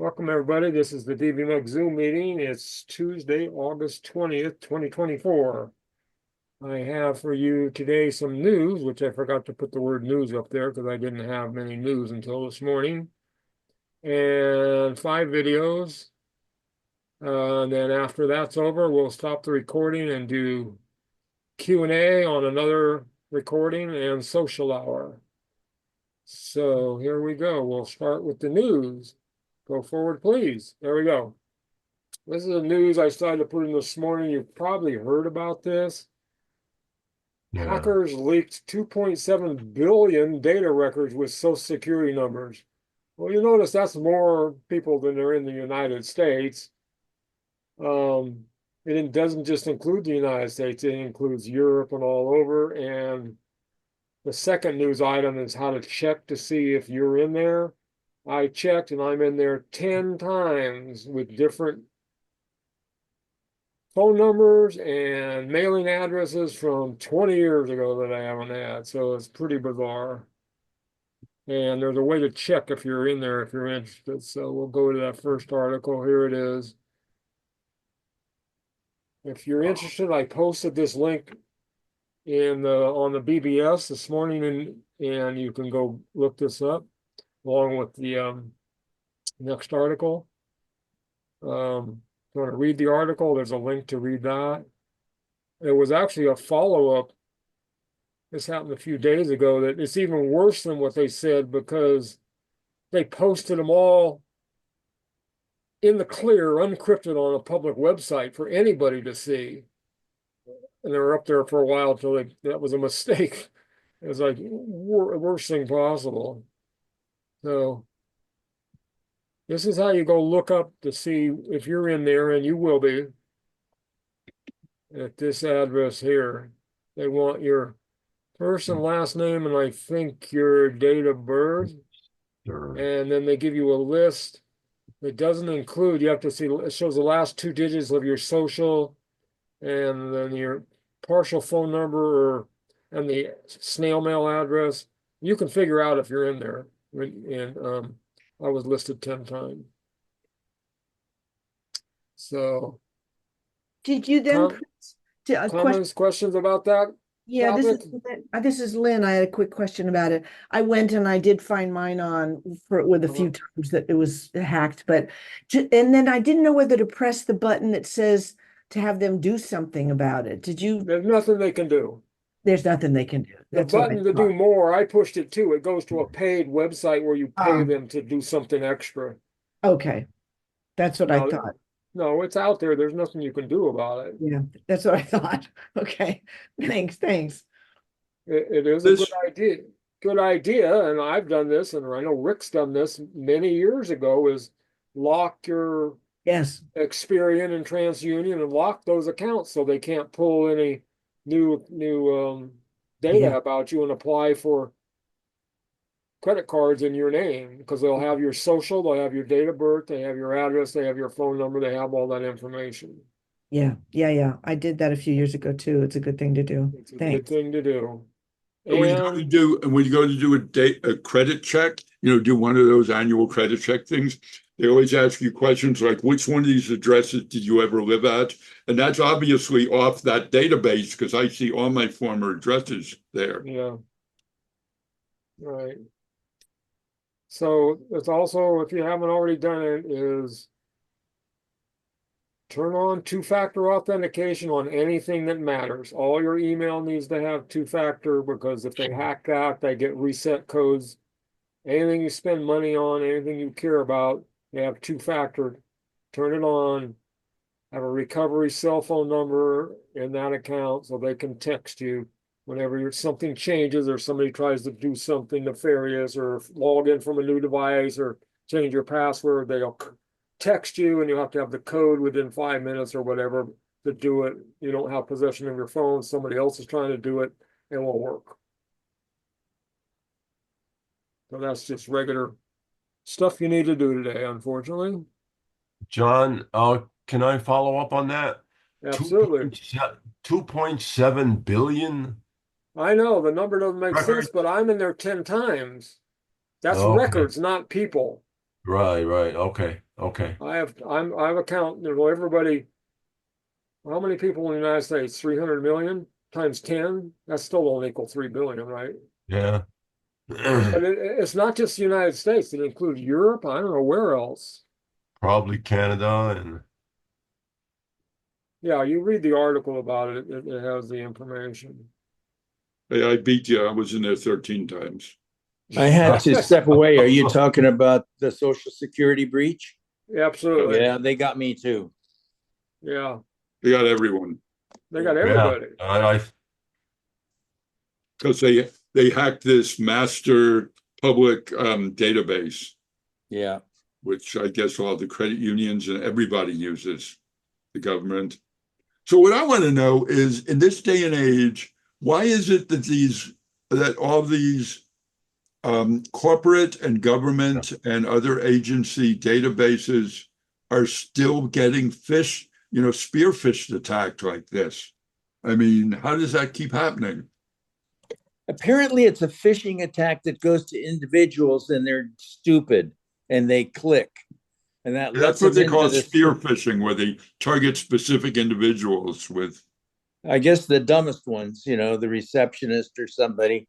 Welcome, everybody. This is the DVMUG Zoom meeting. It's Tuesday, August 20th, 2024. I have for you today some news, which I forgot to put the word news up there because I didn't have many news until this morning, and 5 videos. Then after that's over, we'll stop the recording and do Q&A on another recording and social hour. So here we go. We'll start with the news. Go forward, please. There we go. This is the news I started to put in this morning. You've probably heard about this. Yeah. Hackers leaked 2.7 billion data records with Social Security numbers. Well, you notice that's more people than are in the United States. It doesn't just include the United States, it includes Europe and all over. And the second news item is how to check to see if you're in there. I checked and I'm in there 10 times with different phone numbers and mailing addresses from 20 years ago that I haven't had. So it's pretty bizarre. And there's a way to check if you're in there if you're interested. So we'll go to that first article. Here it is. If you're interested, I posted this link on the BBS this morning, and you can go look this up along with the next article. If you want to read the article, there's a link to read that. It was actually a follow-up. This happened a few days ago that it's even worse than what they said because they posted them all in the clear, unencrypted on a public website for anybody to see. And they were up there for a while until that was a mistake. It was like worst thing possible. So this is how you go look up to see if you're in there, and you will be at this address here. They want your first and last name, and I think your date of birth. Sure. And then they give you a list. It doesn't include, you have to see, it shows the last 2 digits of your social and then your partial phone number and the snail mail address. You can figure out if you're in there. And I was listed 10 times. So Did you then a question? comments, questions about that Yeah, topic? this is Lynn. I had a quick question about it. I went and I did find mine with a few times that it was hacked, and then I didn't know whether to press the button that says to have them do something about it. Did you? There's nothing they can do. There's nothing they can do. The That's what I button to do thought. more, I pushed it too. It goes to a paid website where you pay them to do something extra. Okay, that's what I No, thought. no, it's out there. There's nothing you can do about it. Yeah, that's what I thought. Okay, thanks. It is a good idea. Good idea, and I've done this, and I know Rick's done this many years ago, is lock your Yes. Experian and TransUnion and lock those accounts so they can't pull any new data Yeah. about you and apply for credit cards in your name because they'll have your social, they'll have your date of birth, they have your address, they have your phone number, they have all that information. Yeah. I did that a few years ago too. It's a good thing to do. It's a Thanks. good thing to do. When you go to do a credit check, do one of those annual credit check things, they always ask you questions like, which one of these addresses did you ever live at? And that's obviously off that database because I see all my former addresses there. Yeah. Right. So it's also, if you haven't already done it, is turn on 2-factor authentication on anything that matters. All your email needs to have 2-factor because if they hack that, they get reset codes. Anything you spend money on, anything you care about, they have 2-factor. Turn it on. Have a recovery cell phone number in that account so they can text you whenever something changes or somebody tries to do something nefarious or log in from a new device or change your password. They'll text you and you have to have the code within 5 minutes or whatever to do it. You don't have possession of your phone. Somebody else is trying to do it. It won't work. So that's just regular stuff you need to do today, unfortunately. John, can I follow up on that? Absolutely. 2.7 billion? I know the number doesn't make Records? sense, but I'm in there 10 times. That's Okay. records, not people. Right, right. Okay, okay. I have a count, you know, everybody, how many people in the United States? 300 million times 10? That's still don't equal 3 billion, right? Yeah. But it's not just the United States. It includes Europe. I don't know where else. Probably Canada and Yeah, you read the article about it. It has the information. Hey, I beat you. I was in there 13 times. I had to step away. Are you talking about the Social Security breach? Absolutely. Yeah, they got me too. Yeah, They got everyone they got yeah. everybody. because they hacked this master public database, Yeah. which I guess all the credit unions and everybody uses, the government. So what I want to know is, in this day and age, why is it that all these corporate and government and other agency databases are still getting spear-phished attacked like this? I mean, how does that keep happening? Apparently, it's a phishing attack that goes to individuals and they're stupid and they click. And that lets That's what them they call into this. spear phishing, where they target specific individuals with. I guess the dumbest ones, you know, the receptionist or somebody.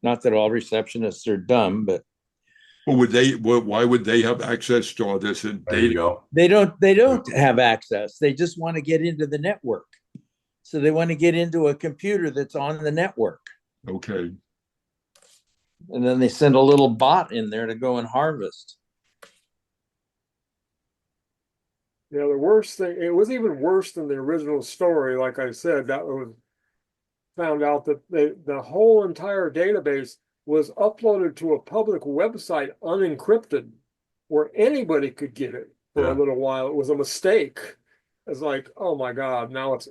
Not that all receptionists are dumb, but Why would they have access to all this There data? you go. they don't have access. They just want to get into the network. So they want to get into a computer that's on the network. Okay. And then they send a little bot in there to go and harvest. Yeah, the worst thing, it was even worse than the original story. Like I said, that was found out that the whole entire database was uploaded to a public website unencrypted where anybody could get it for a Yeah. little while. It was a mistake. It's like, oh my God, now it's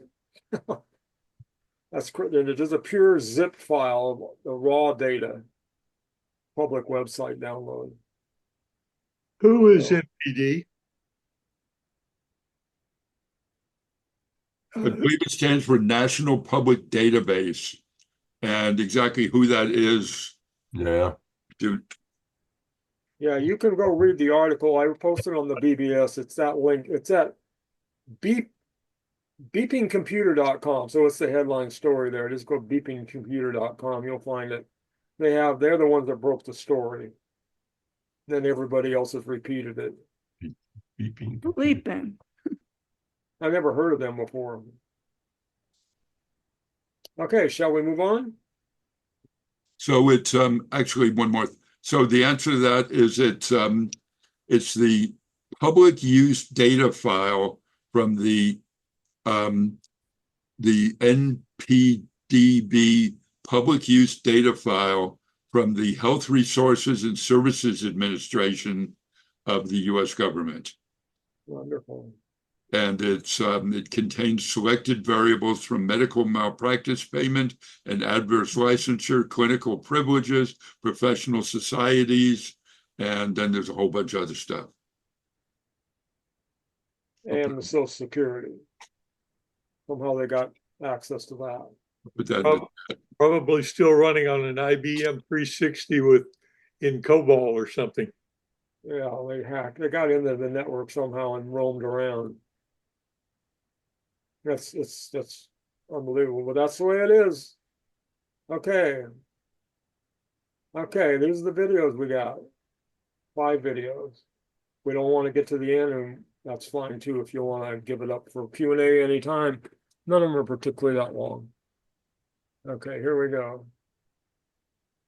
it's just a pure zip file of the raw data, public website download. Who is So, NPD? I believe it stands for National Public Database. And exactly who that is, Yeah. dude. yeah, you can go read the article. I posted on the BBS. It's that link. It's at beepingcomputer.com. So it's the headline story there. Just go beepingcomputer.com. You'll find it. They're the ones that broke the story. Then everybody else has repeated it. Beeping. Bleeping. I never heard of them before. Okay, shall we move on? So it's actually one more. So the answer to that is it's the public use data file from the NPDB public use data file from the Health Resources and Services Administration of the U.S. government. Wonderful. And it contains selected variables from medical malpractice payment and adverse licensure, clinical privileges, professional societies, and then there's a whole bunch of other stuff. And the Social Security. Somehow they got access to that. But that, Probably still running on an IBM 360 in COBOL or something. Yeah, they hacked. They got into the network somehow and roamed around. That's unbelievable, but that's the way it is. Okay. Okay, these are the videos we got. 5 videos. We don't want to get to the end, and that's fine too if you want to give it up for Q&A anytime. None of them are particularly that long. Okay, here we go.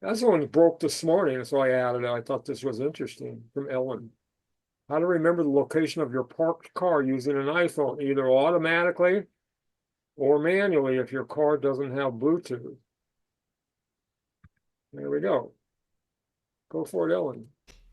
That's the one that broke this morning, so I added it. I thought this was interesting from Ellen. How to remember the location of your parked car using an iPhone, either automatically or manually if your car doesn't have Bluetooth. There we go. Go for it, Ellen.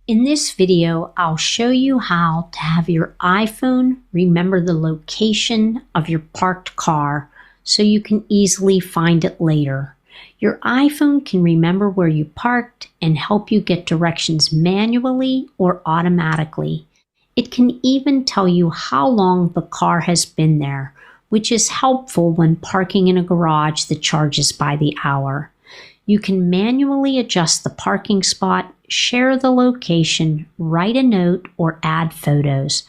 In this video, I'll show you how to have your iPhone remember the location of your parked car so you can easily find it later. Your iPhone can remember where you parked and help you get directions manually or automatically. It can even tell you how long the car has been there, which is helpful when parking in a garage that charges by the hour. You can manually adjust the parking spot, share the location, write a note, or add photos.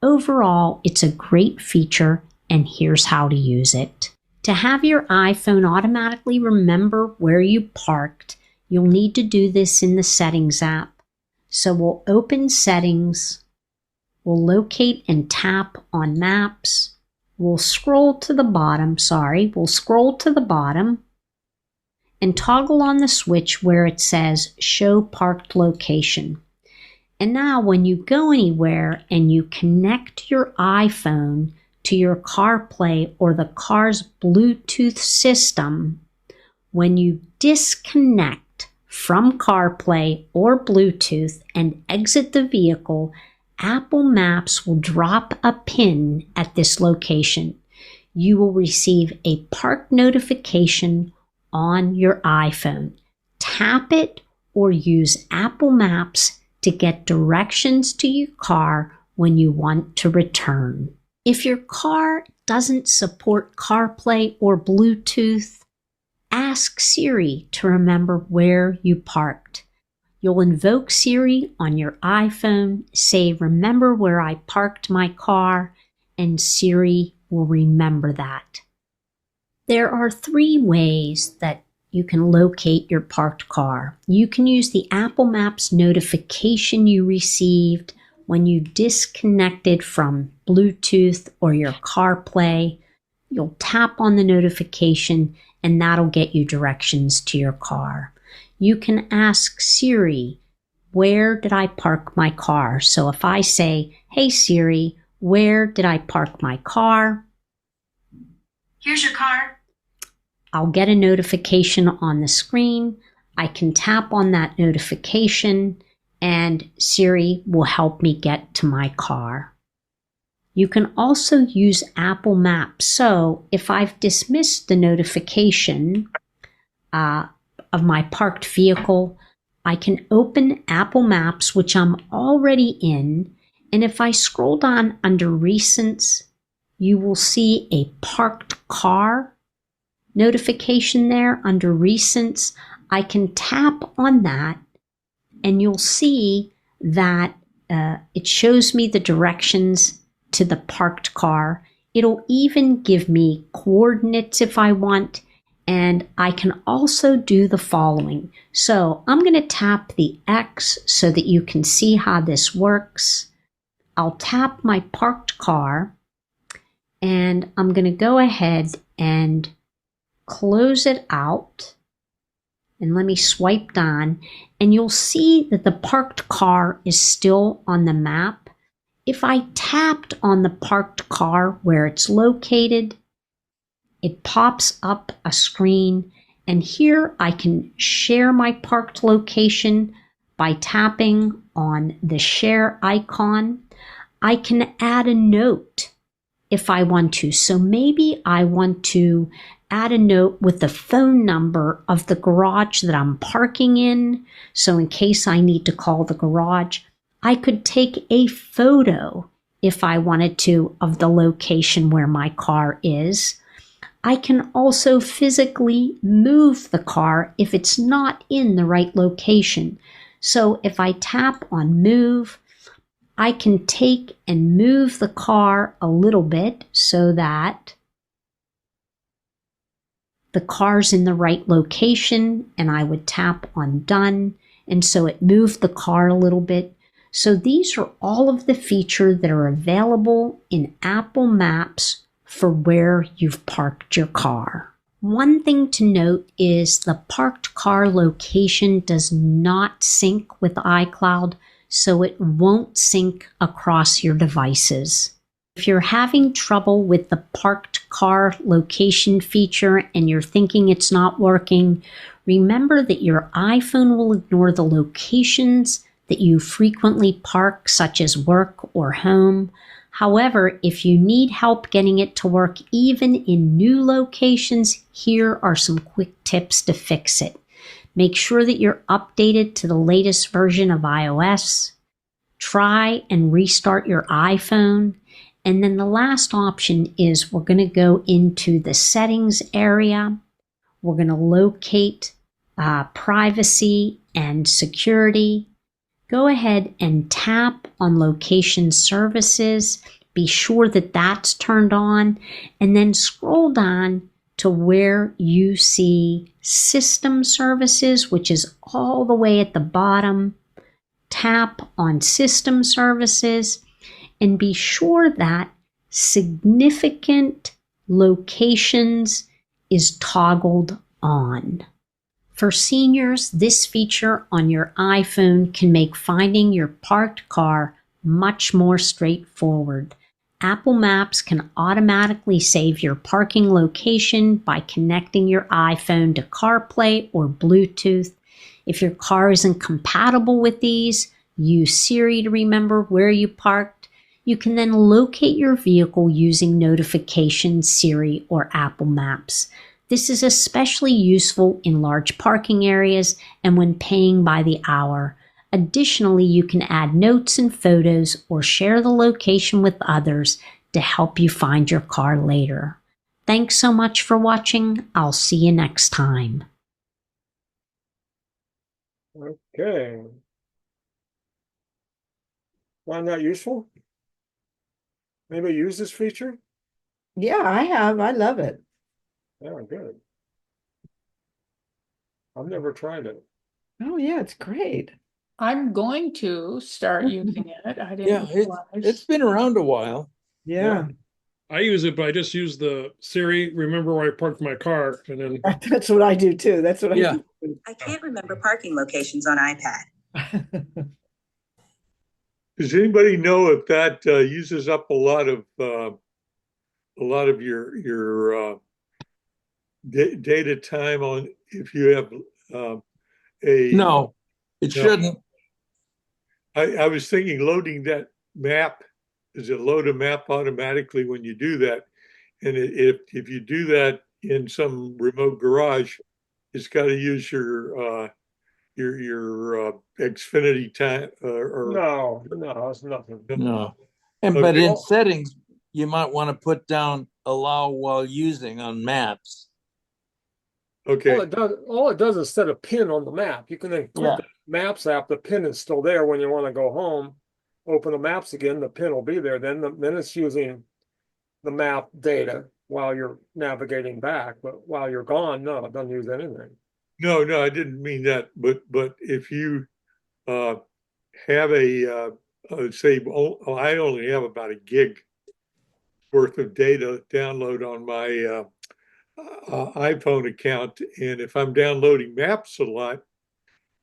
Overall, it's a great feature, and here's how to use it. To have your iPhone automatically remember where you parked, you'll need to do this in the Settings app. So we'll open Settings, we'll locate and tap on Maps, we'll scroll to the bottom, and toggle on the switch where it says Show Parked Location. And now when you go anywhere and you connect your iPhone to your CarPlay or the car's Bluetooth system, when you disconnect from CarPlay or Bluetooth and exit the vehicle, Apple Maps will drop a pin at this location. You will receive a park notification on your iPhone. Tap it or use Apple Maps to get directions to your car when you want to return. If your car doesn't support CarPlay or Bluetooth, ask Siri to remember where you parked. You'll invoke Siri on your iPhone, say, "Remember where I parked my car," and Siri will remember that. There are 3 ways that you can locate your parked car. You can use the Apple Maps notification you received when you disconnected from Bluetooth or your CarPlay. You'll tap on the notification and that'll get you directions to your car. You can ask Siri, "Where did I park my car?" So if I say, "Hey Siri, where did I park my car?" Here's your car. I'll get a notification on the screen. I can tap on that notification and Siri will help me get to my car. You can also use Apple Maps. So if I've dismissed the notification of my parked vehicle, I can open Apple Maps, which I'm already in. And if I scroll down under Recents, you will see a parked car notification there under Recents. I can tap on that and you'll see that it shows me the directions to the parked car. It'll even give me coordinates if I want, and I can also do the following. So I'm going to tap the X so that you can see how this works. I'll tap my parked car and I'm going to go ahead and close it out. And let me swipe down and you'll see that the parked car is still on the map. If I tapped on the parked car where it's located, it pops up a screen, and here I can share my parked location by tapping on the share icon. I can add a note if I want to. So maybe I want to add a note with the phone number of the garage that I'm parking in. So in case I need to call the garage, I could take a photo if I wanted to of the location where my car is. I can also physically move the car if it's not in the right location. So if I tap on Move, I can take and move the car a little bit so that the car's in the right location, and I would tap on Done, and so it moved the car a little bit. So these are all of the features that are available in Apple Maps for where you've parked your car. One thing to note is the parked car location does not sync with iCloud, so it won't sync across your devices. If you're having trouble with the parked car location feature and you're thinking it's not working, remember that your iPhone will ignore the locations that you frequently park, such as work or home. However, if you need help getting it to work even in new locations, here are some quick tips to fix it. Make sure that you're updated to the latest version of iOS. Try and restart your iPhone. And then the last option is we're going to go into the settings area. We're going to locate privacy and security, go ahead and tap on location services. Be sure that that's turned on, and then scroll down to where you see system services, which is all the way at the bottom. Tap on system services and be sure that significant locations is toggled on. For seniors, this feature on your iPhone can make finding your parked car much more straightforward. Apple Maps can automatically save your parking location by connecting your iPhone to CarPlay or Bluetooth. If your car isn't compatible with these, use Siri to remember where you parked. You can then locate your vehicle using notification Siri or Apple Maps. This is especially useful in large parking areas and when paying by the hour. Additionally, you can add notes and photos or share the location with others to help you find your car later. Thanks so much for watching. I'll see you next time. Okay. Find that useful? Anybody use this feature? Yeah, I have. I love it. Yeah, good. I've never tried it. Oh, yeah, it's great. I'm going to start using it. I Yeah, didn't realize. it's been around a while. Yeah, I use it, but I just use the Siri, remember where I parked my car, and then that's what I do too. That's what Yeah. I do. I can't remember parking locations on iPad. Does anybody know if that uses up a lot of your data time on if you have a No, it No. shouldn't. I was thinking loading that map, does it load a map automatically when you do that? And if you do that in some remote garage, it's got to use your Xfinity time or No, it's nothing. No. And Okay. but in settings, you might want to put down allow while using on maps. okay. All it does is set a pin on the map. You can then click Yeah. the Maps app, the pin is still there when you want to go home. Open the maps again, the pin will be there. Then it's using the map data while you're navigating back. But while you're gone, no, it doesn't use anything. No, I didn't mean that. But if you have a say, I only have about a gig worth of data download on my iPhone account, and if I'm downloading maps a lot,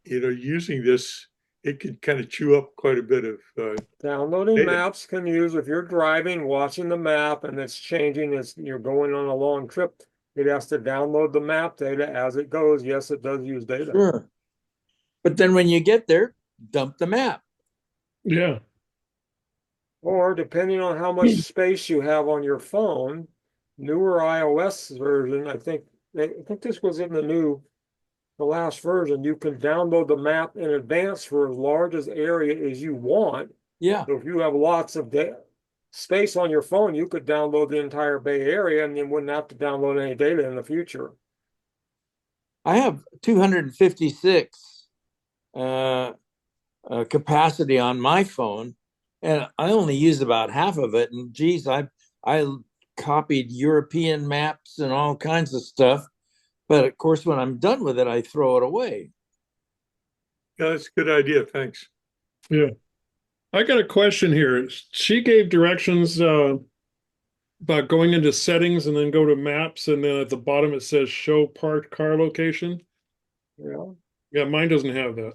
using this, it could kind of chew up quite a bit of Downloading data. maps can use if you're driving, watching the map, and it's changing as you're going on a long trip. It has to download the map data as it goes. Yes, it does use data. Sure. But then when you get there, dump the map. yeah, Or depending on how much space you have on your phone, newer iOS version, I think this was in the last version, you can download the map in advance for as large as area as you want. Yeah. So if you have lots of space on your phone, you could download the entire Bay Area and you wouldn't have to download any data in the future. I have 256 capacity on my phone, and I only use about half of it. And geez, I copied European maps and all kinds of stuff. But of course, when I'm done with it, I throw it away. Yeah, that's a good idea. Thanks. yeah. I got a question here. She gave directions about going into settings and then go to maps, and then at the bottom it says show parked car location. Yeah. Yeah, mine doesn't have that.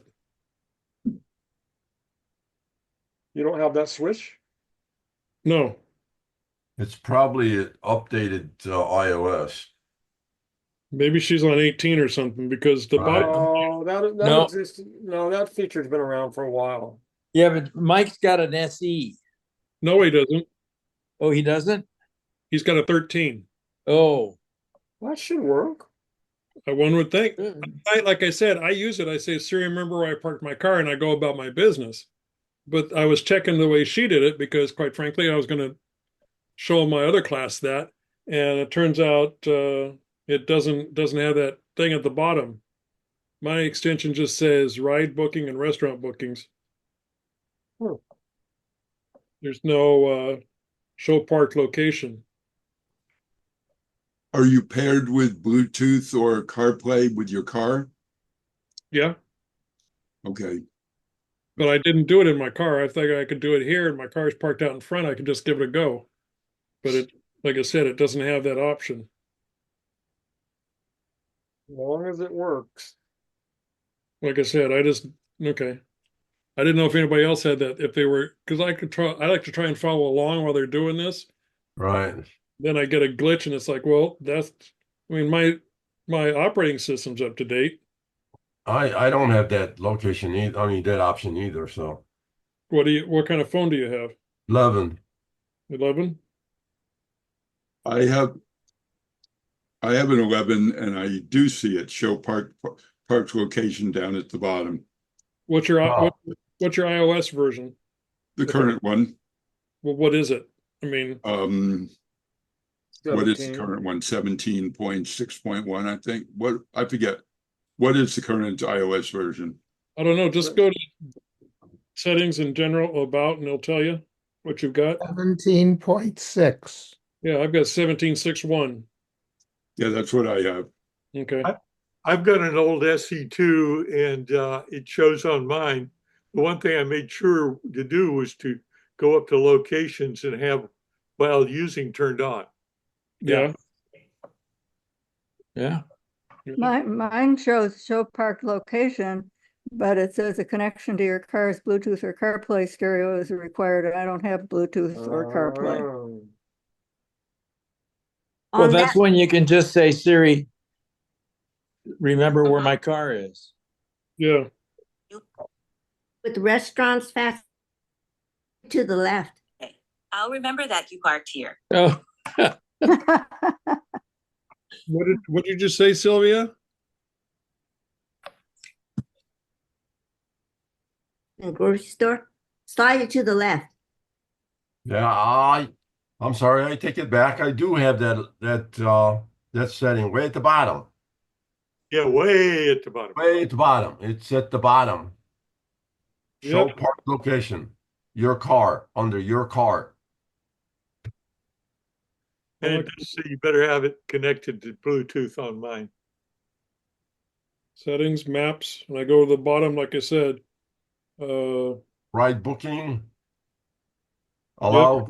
You don't have that switch? No. It's probably an updated iOS. Maybe she's on 18 or something because the bottom. Oh, that No. exists. No, that feature's been around for a while. Yeah, but Mike's got an SE. No, he doesn't. Oh, he doesn't? He's got a 13. Oh. That should work. One would think. Good. Like I said, I use it. I say, Siri, remember where I parked my car, and I go about my business. But I was checking the way she did it because, quite frankly, I was going to show my other class that, and it turns out it doesn't have that thing at the bottom. My extension just says ride booking and restaurant bookings. Hmm. There's no show park location. Are you paired with Bluetooth or CarPlay with your car? Yeah, Okay. but I didn't do it in my car. I think I could do it here, and my car's parked out in front. I could just give it a go. But it, like I said, it doesn't have that option. As long as it works. Like I said, okay. I didn't know if anybody else had that. If they were, because I like to try and follow along while they're doing this. Right. Then I get a glitch, and it's like, well, I mean, my operating system's up to date. I don't have that location either. I mean, that option either. So What kind of phone do you have? 11. 11? I have an 11 and I do see it show park's location down at the bottom. What's your Oh. what's your iOS version? The current one. Well, what is it? I mean, what is the 17. current one? 17.6.1, I think. I forget. What is the current iOS version? I don't know. Just go to settings in general about, and it'll tell you what you've got. 17.6. Yeah, I've got 17.6.1. Yeah, that's what I have. Okay. I've got an old SE2 and it shows on mine. The one thing I made sure to do was to go up to locations and have while using turned on. Yeah. Yeah. Mine shows show park location, but it says a connection to your car's Bluetooth or CarPlay stereo is required, and I don't have Bluetooth or CarPlay. Oh. Well, On that's that, when you can just say, Siri, remember where my car is. Yeah. with restaurants fast to the left. Okay. I'll remember that you parked here. Oh, What did you just say, Sylvia? In the grocery store, slide it to the left. Yeah, I'm sorry, I take it back. I do have that setting way at the bottom. Yeah, way at the bottom. Way at the bottom. It's at the bottom. Show Yep. park location. Your car, under your car. And it does say you better have it connected to Bluetooth on mine. Settings, maps, and I go to the bottom, like I said. Ride booking. Allow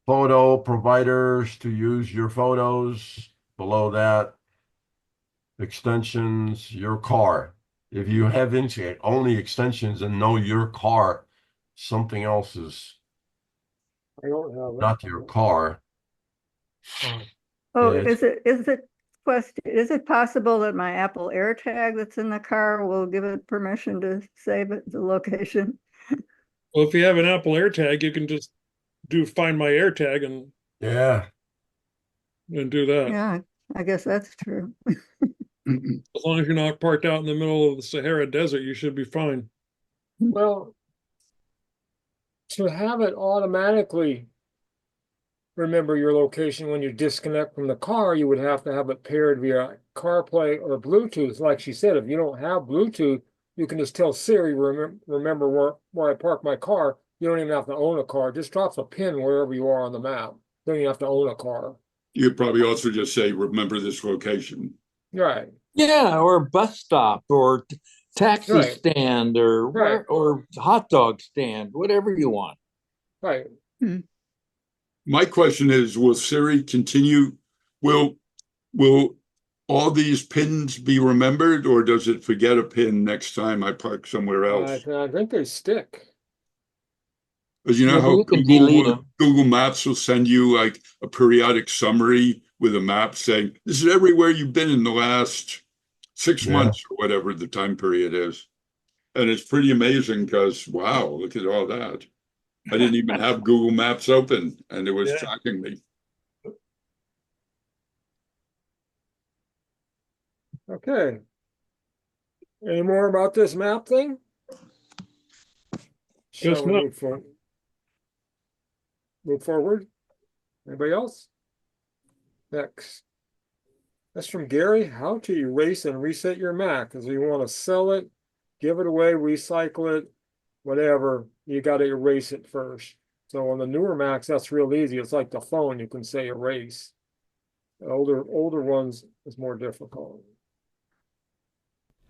photo providers to use your photos. Below that, extensions, your car. If you have only extensions and know your car, something else is I don't have it. not your car. Oh, It's- is it possible that my Apple AirTag that's in the car will give it permission to save it, the location? Well, if you have an Apple AirTag, you can just do Find My AirTag and Yeah. do that. Yeah, I guess that's true. As long as you're not parked out in the middle of the Sahara Desert, you should be fine. Well, to have it automatically remember your location when you disconnect from the car, you would have to have it paired via CarPlay or Bluetooth. Like she said, if you don't have Bluetooth, you can just tell Siri, remember where I park my car. You don't even have to own a car. It just drops a pin wherever you are on the map. Don't you have to own a car. You'd probably also just say, remember this location. Right. yeah, or bus stop or taxi Right. stand or Right. or hot dog stand, whatever you want. Right. My question is, will Siri continue? Will all these pins be remembered, or does it forget a pin next time I park somewhere else? I think they stick. Because you know Yeah, but how you can delete them. Google Maps will send you like a periodic summary with a map saying, this is everywhere you've been in the last 6 Yeah. months or whatever the time period is. And it's pretty amazing because, wow, look at all that. I didn't even have Google Maps open and it was Yeah. tracking me. Okay. Any more about this map thing? Guess Shall we not. move forward? Anybody else? Next. That's from Gary. How to erase and reset your Mac. Because you want to sell it, give it away, recycle it, whatever, you got to erase it first. So on the newer Macs, that's real easy. It's like the phone, you can say erase. The older ones is more difficult.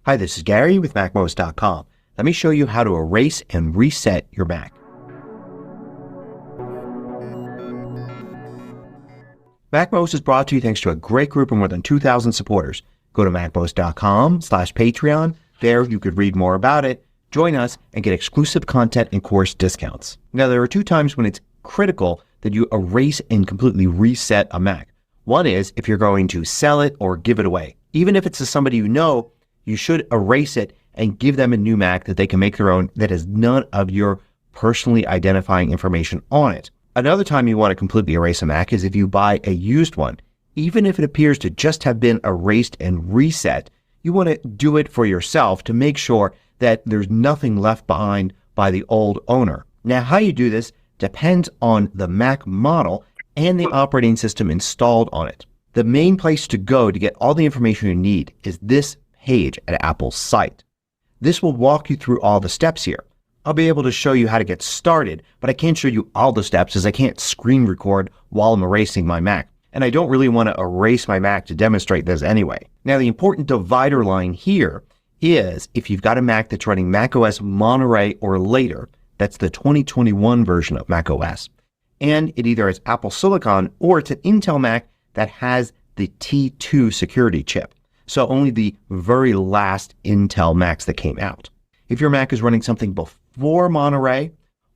Hi, this is Gary with MacMost.com. Let me show you how to erase and reset your Mac. MacMost is brought to you thanks to a great group of more than 2,000 supporters. Go to MacMost.com/Patreon. There you could read more about it, join us, and get exclusive content and course discounts. Now, there are 2 times when it's critical that you erase and completely reset a Mac. One is if you're going to sell it or give it away. Even if it's to somebody you know, you should erase it and give them a new Mac that they can make their own that has none of your personally identifying information on it. Another time you want to completely erase a Mac is if you buy a used one. Even if it appears to just have been erased and reset, you want to do it for yourself to make sure that there's nothing left behind by the old owner. Now, how you do this depends on the Mac model and the operating system installed on it. The main place to go to get all the information you need is this page at Apple's site. This will walk you through all the steps here. I'll be able to show you how to get started, but I can't show you all the steps as I can't screen record while I'm erasing my Mac. And I don't really want to erase my Mac to demonstrate this anyway. Now, the important divider line here is if you've got a Mac that's running macOS Monterey or later, that's the 2021 version of macOS, and it either has Apple Silicon or it's an Intel Mac that has the T2 security chip. So only the very last Intel Macs that came out. If your Mac is running something before Monterey,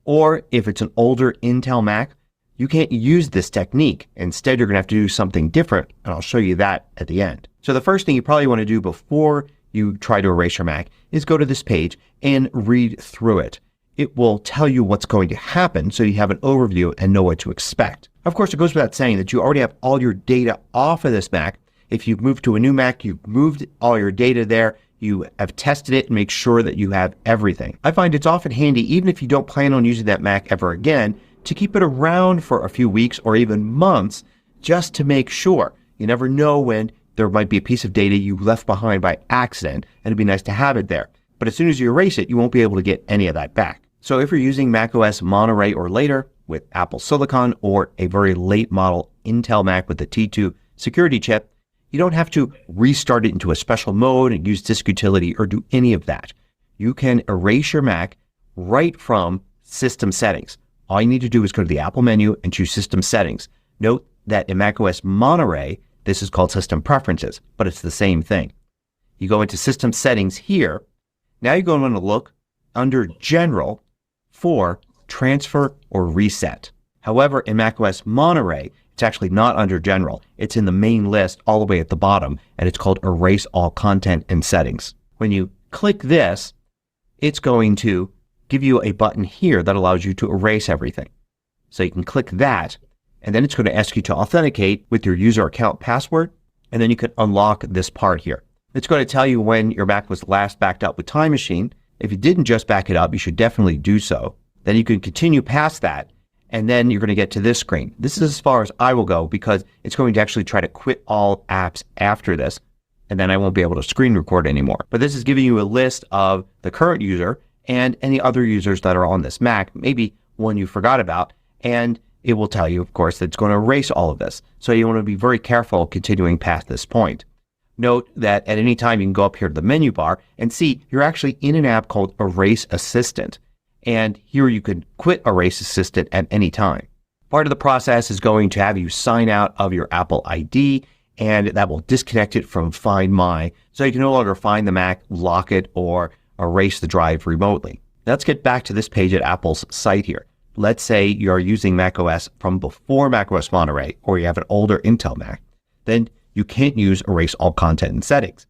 or if it's an older Intel Mac, you can't use this technique. Instead, you're going to have to do something different, and I'll show you that at the end. So the first thing you probably want to do before you try to erase your Mac is go to this page and read through it. It will tell you what's going to happen so you have an overview and know what to expect. Of course, it goes without saying that you already have all your data off of this Mac. If you've moved to a new Mac, you've moved all your data there. You have tested it and make sure that you have everything. I find it's often handy, even if you don't plan on using that Mac ever again, to keep it around for a few weeks or even months just to make sure. You never know when there might be a piece of data you left behind by accident, and it'd be nice to have it there. But as soon as you erase it, you won't be able to get any of that back. So if you're using macOS Monterey or later with Apple Silicon or a very late model Intel Mac with the T2 security chip, you don't have to restart it into a special mode and use disk utility or do any of that. You can erase your Mac right from System Settings. All you need to do is go to the Apple menu and choose System Settings. Note that in macOS Monterey, this is called System Preferences, but it's the same thing. You go into System Settings here. Now you're going to want to look under General for Transfer or Reset. However, in macOS Monterey, it's actually not under General. It's in the main list all the way at the bottom, and it's called Erase All Content and Settings. When you click this, it's going to give you a button here that allows you to erase everything. So you can click that, and then it's going to ask you to authenticate with your user account password, and then you can unlock this part here. It's going to tell you when your Mac was last backed up with Time Machine. If you didn't just back it up, you should definitely do so. Then you can continue past that, and then you're going to get to this screen. This is as far as I will go because it's going to actually try to quit all apps after this, and then I won't be able to screen record anymore. But this is giving you a list of the current user and any other users that are on this Mac, maybe one you forgot about, and it will tell you, of course, that it's going to erase all of this. So you want to be very careful continuing past this point. Note that at any time you can go up here to the menu bar and see you're actually in an app called Erase Assistant. And here you can quit Erase Assistant at any time. Part of the process is going to have you sign out of your Apple ID, and that will disconnect it from Find My, so you can no longer find the Mac, lock it, or erase the drive remotely. Let's get back to this page at Apple's site here. Let's say you're using macOS from before macOS Monterey, or you have an older Intel Mac. Then you can't use Erase All Content and Settings.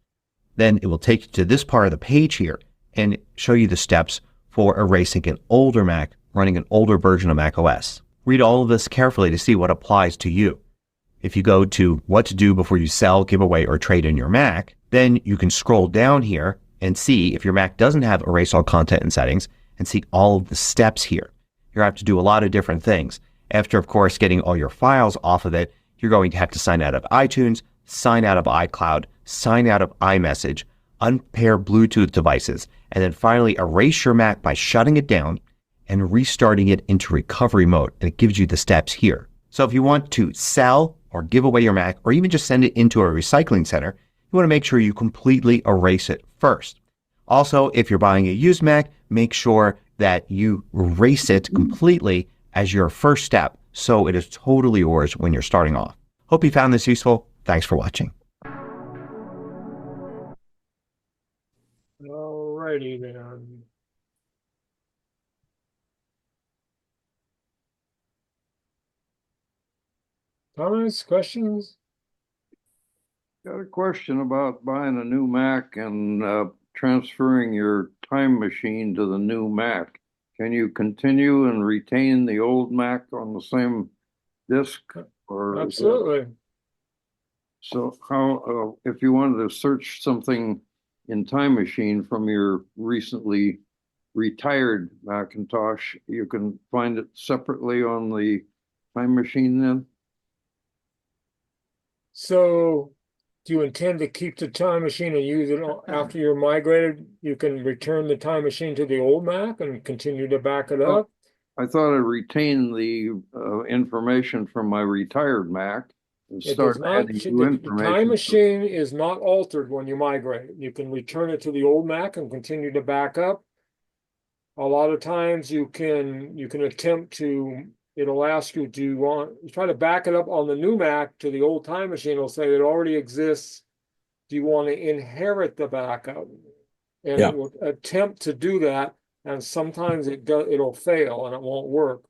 Then it will take you to this part of the page here and show you the steps for erasing an older Mac running an older version of macOS. Read all of this carefully to see what applies to you. If you go to what to do before you sell, give away, or trade in your Mac, then you can scroll down here and see if your Mac doesn't have Erase All Content and Settings and see all of the steps here. You're going to have to do a lot of different things. After, of course, getting all your files off of it, you're going to have to sign out of iTunes, sign out of iCloud, sign out of iMessage, unpair Bluetooth devices, and then finally erase your Mac by shutting it down and restarting it into recovery mode. And it gives you the steps here. So if you want to sell or give away your Mac or even just send it into a recycling center, you want to make sure you completely erase it first. Also, if you're buying a used Mac, make sure that you erase it completely as your first step so it is totally yours when you're starting off. Hope you found this useful. Thanks for watching. Alrighty then. Comments, questions? Got a question about buying a new Mac and transferring your time machine to the new Mac. Can you continue and retain the old Mac on the same disk? Or absolutely. So how, if you wanted to search something in Time Machine from your recently retired Macintosh, you can find it separately on the Time Machine then? So do you intend to keep the time machine and use it after you're migrated? You can return the time machine to the old Mac and continue to back it up? I thought I'd retain the information from my retired Mac and It start does not, adding new the time information. machine is not altered when you migrate. You can return it to the old Mac and continue to back up. A lot of times you can attempt to, it'll ask you, do you try to back it up on the new Mac to the old time machine, it'll say it already exists. Do you want to inherit the backup? And Yeah. it will attempt to do that, and sometimes it'll fail and it won't work.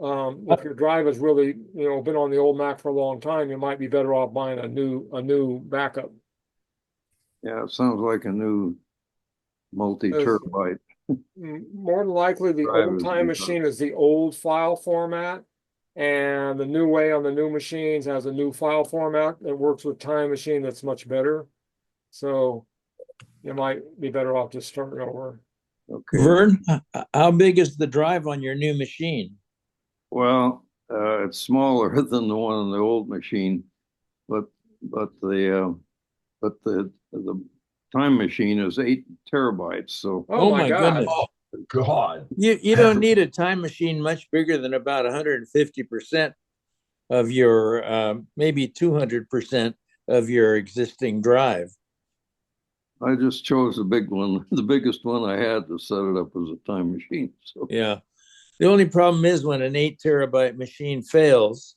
If your drive has really, been on the old Mac for a long time, you might be better off buying a new backup. Yeah, it sounds like a new multi-terabyte. More than likely, the Drive old is time different. machine is the old file format, and the new way on the new machines has a new file format that works with time machine that's much better. So you might be better off just starting over. Okay. Vern, how big is the drive on your new machine? Well, it's smaller than the one on the old machine, but the time machine is 8 terabytes. So Oh my God. goodness. Oh, God. You don't need a time machine much bigger than about 150% of your, maybe 200% of your existing drive. I just chose a big one, the biggest one I had to set it up as a time machine. So Yeah. The only problem is when an 8 terabyte machine fails,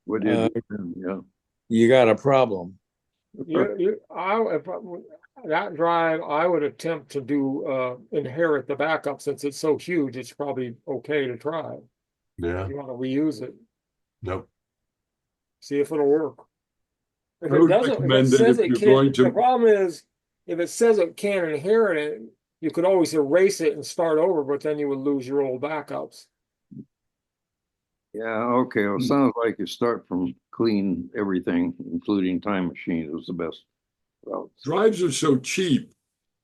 what do you do then? Yeah. you got a problem. That drive, I would attempt to do inherit the backup. Since it's so huge, it's probably okay to try. Yeah. If you want to reuse it, Nope. see if it'll work. If I it would doesn't, if it recommend that says if it you're can't, going to- the problem is if it says it can't inherit it, you could always erase it and start over, but then you would lose your old backups. Yeah, okay. Well, it sounds like you start from clean everything, including time machine is the best route. Drives are so cheap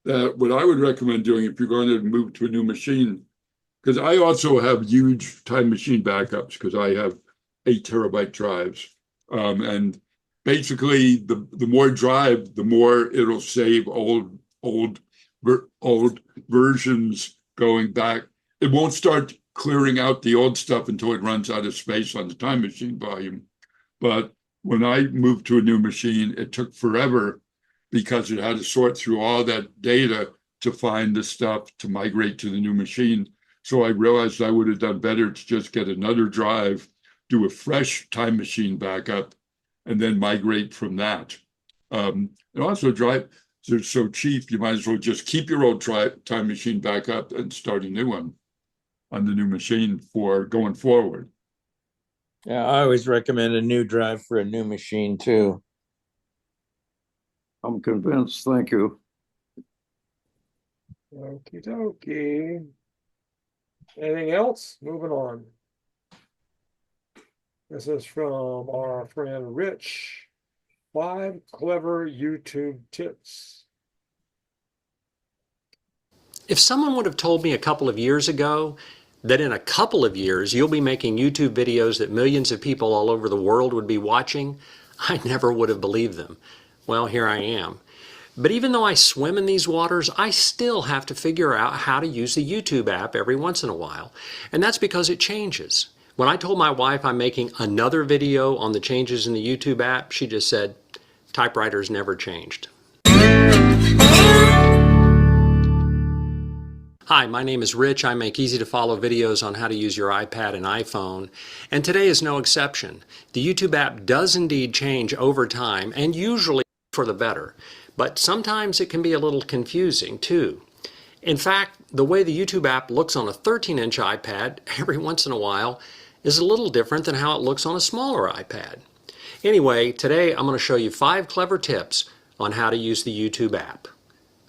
that what I would recommend doing if you're going to move to a new machine, because I also have huge time machine backups because I have 8 terabyte drives. And basically the more drive, the more it'll save old versions going back. It won't start clearing out the old stuff until it runs out of space on the time machine volume. But when I moved to a new machine, it took forever because it had to sort through all that data to find the stuff to migrate to the new machine. So I realized I would have done better to just get another drive, do a fresh time machine backup, and then migrate from that. And also drives are so cheap, you might as well just keep your old time machine backup and start a new one on the new machine for going forward. Yeah, I always recommend a new drive for a new machine too. I'm convinced. Thank you. Okie dokie. Anything else? Moving on. This is from our friend Rich. 5 clever YouTube tips. If someone would have told me a couple of years ago that in a couple of years you'll be making YouTube videos that millions of people all over the world would be watching, I never would have believed them. Well, here I am. But even though I swim in these waters, I still have to figure out how to use the YouTube app every once in a while. And that's because it changes. When I told my wife I'm making another video on the changes in the YouTube app, she just said, typewriters never changed. Hi, my name is Rich. I make easy to follow videos on how to use your iPad and iPhone. And today is no exception. The YouTube app does indeed change over time and usually for the better. But sometimes it can be a little confusing too. In fact, the way the YouTube app looks on a 13-inch iPad every once in a while is a little different than how it looks on a smaller iPad. Anyway, today I'm going to show you 5 clever tips on how to use the YouTube app.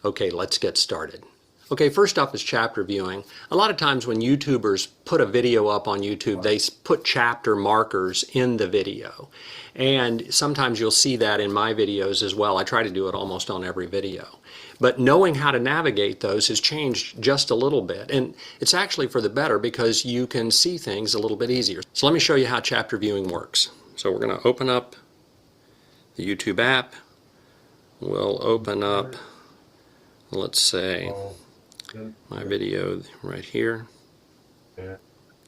Okay, let's get started. Okay, first up is chapter viewing. A lot of times when YouTubers put a video up on YouTube, they put chapter markers in the video. And sometimes you'll see that in my videos as well. I try to do it almost on every video. But knowing how to navigate those has changed just a little bit. And it's actually for the better because you can see things a little bit easier. So let me show you how chapter viewing works. So we're going to open up the YouTube app. We'll open up, let's say, my video right here.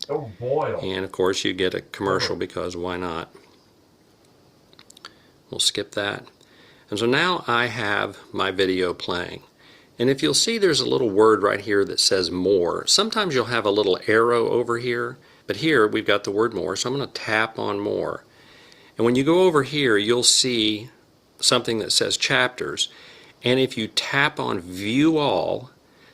Oh boy. And of course you get a commercial because why not? We'll skip that. And so now I have my video playing. And if you'll see there's a little word right here that says more. Sometimes you'll have a little arrow over here, but here we've got the word more, so I'm going to tap on more. And when you go over here you'll see something that says chapters. And if you tap on view all,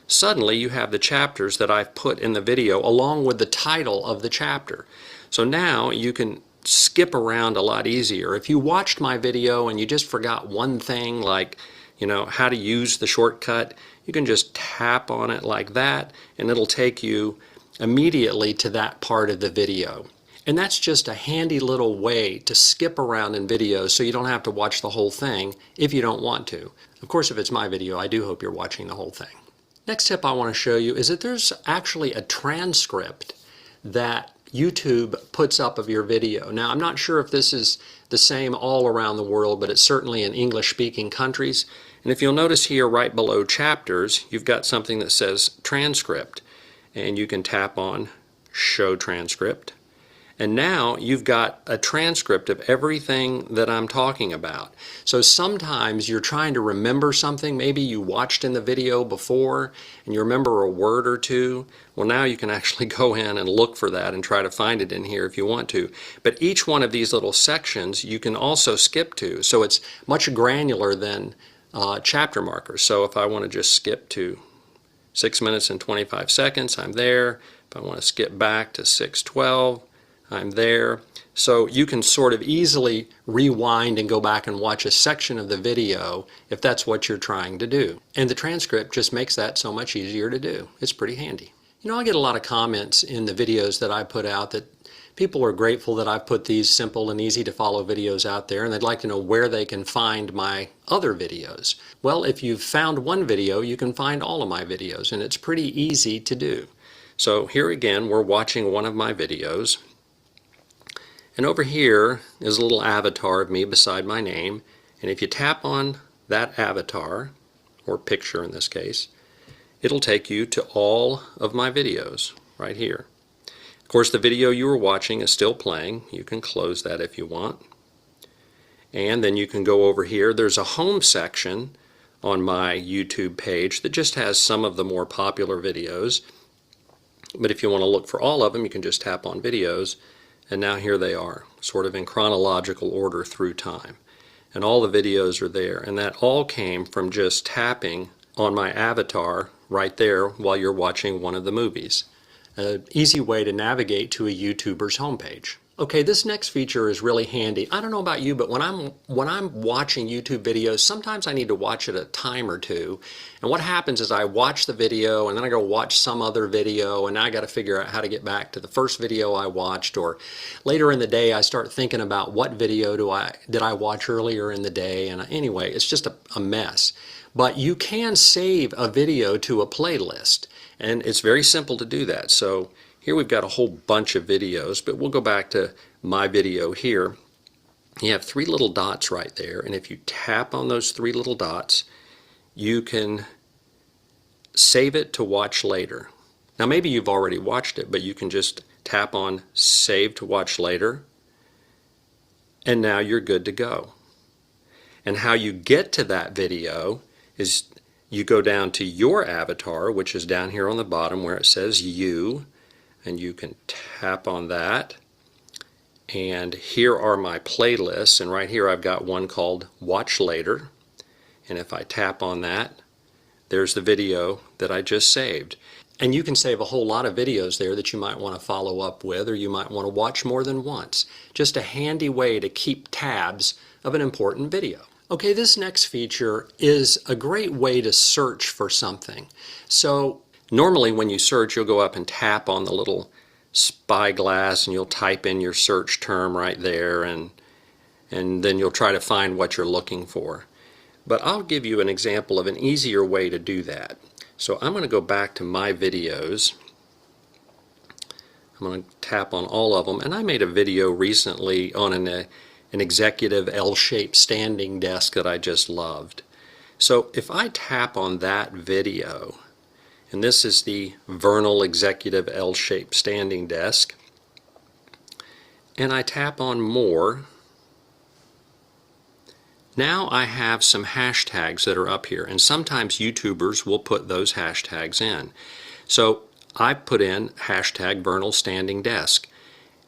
suddenly you have the chapters that I've put in the video along with the title of the chapter. So now you can skip around a lot easier. If you watched my video and you just forgot one thing like, how to use the shortcut, you can just tap on it like that and it'll take you immediately to that part of the video. And that's just a handy little way to skip around in videos so you don't have to watch the whole thing if you don't want to. Of course, if it's my video, I do hope you're watching the whole thing. Next tip I want to show you is that there's actually a transcript that YouTube puts up of your video. Now, I'm not sure if this is the same all around the world, but it's certainly in English-speaking countries. And if you'll notice here right below chapters, you've got something that says transcript. And you can tap on show transcript. And now you've got a transcript of everything that I'm talking about. So sometimes you're trying to remember something, maybe you watched in the video before and you remember a word or two. Well, now you can actually go in and look for that and try to find it in here if you want to. But each one of these little sections you can also skip to. So it's much granular than chapter markers. So if I want to just skip to 6 minutes and 25 seconds, I'm there. If I want to skip back to 6:12, I'm there. So you can sort of easily rewind and go back and watch a section of the video if that's what you're trying to do. And the transcript just makes that so much easier to do. It's pretty handy. I get a lot of comments in the videos that I put out that people are grateful that I put these simple and easy to follow videos out there and they'd like to know where they can find my other videos. Well, if you've found one video, you can find all of my videos and it's pretty easy to do. So here again, we're watching one of my videos. And over here is a little avatar of me beside my name. And if you tap on that avatar, or picture in this case, it'll take you to all of my videos right here. Of course, the video you were watching is still playing. You can close that if you want. And then you can go over here. There's a home section on my YouTube page that just has some of the more popular videos. But if you want to look for all of them, you can just tap on videos. And now here they are, sort of in chronological order through time. And all the videos are there. And that all came from just tapping on my avatar right there while you're watching one of the movies. An easy way to navigate to a YouTuber's homepage. Okay, this next feature is really handy. I don't know about you, but when I'm watching YouTube videos, sometimes I need to watch it a time or two. And what happens is I watch the video and then I go watch some other video and now I got to figure out how to get back to the first video I watched, or later in the day I start thinking about what video did I watch earlier in the day, and anyway, it's just a mess. But you can save a video to a playlist and it's very simple to do that. So here we've got a whole bunch of videos, but we'll go back to my video here. You have three little dots right there, and if you tap on those three little dots, you can save it to watch later. Now maybe you've already watched it, but you can just tap on Save to Watch Later, and now you're good to go. And how you get to that video is you go down to your avatar, which is down here on the bottom where it says You, and you can tap on that. And here are my playlists, and right here I've got one called Watch Later. And if I tap on that, there's the video that I just saved. And you can save a whole lot of videos there that you might want to follow up with, or you might want to watch more than once. Just a handy way to keep tabs of an important video. Okay, this next feature is a great way to search for something. So normally when you search, you'll go up and tap on the little spyglass and you'll type in your search term right there, and then you'll try to find what you're looking for. But I'll give you an example of an easier way to do that. So I'm going to go back to my videos. I'm going to tap on all of them, and I made a video recently on an executive L-shaped standing desk that I just loved. So if I tap on that video, and this is the Vernal Executive L-shaped standing desk, and I tap on More, now I have some hashtags that are up here, and sometimes YouTubers will put those hashtags in. So I put in hashtag Vernal Standing Desk.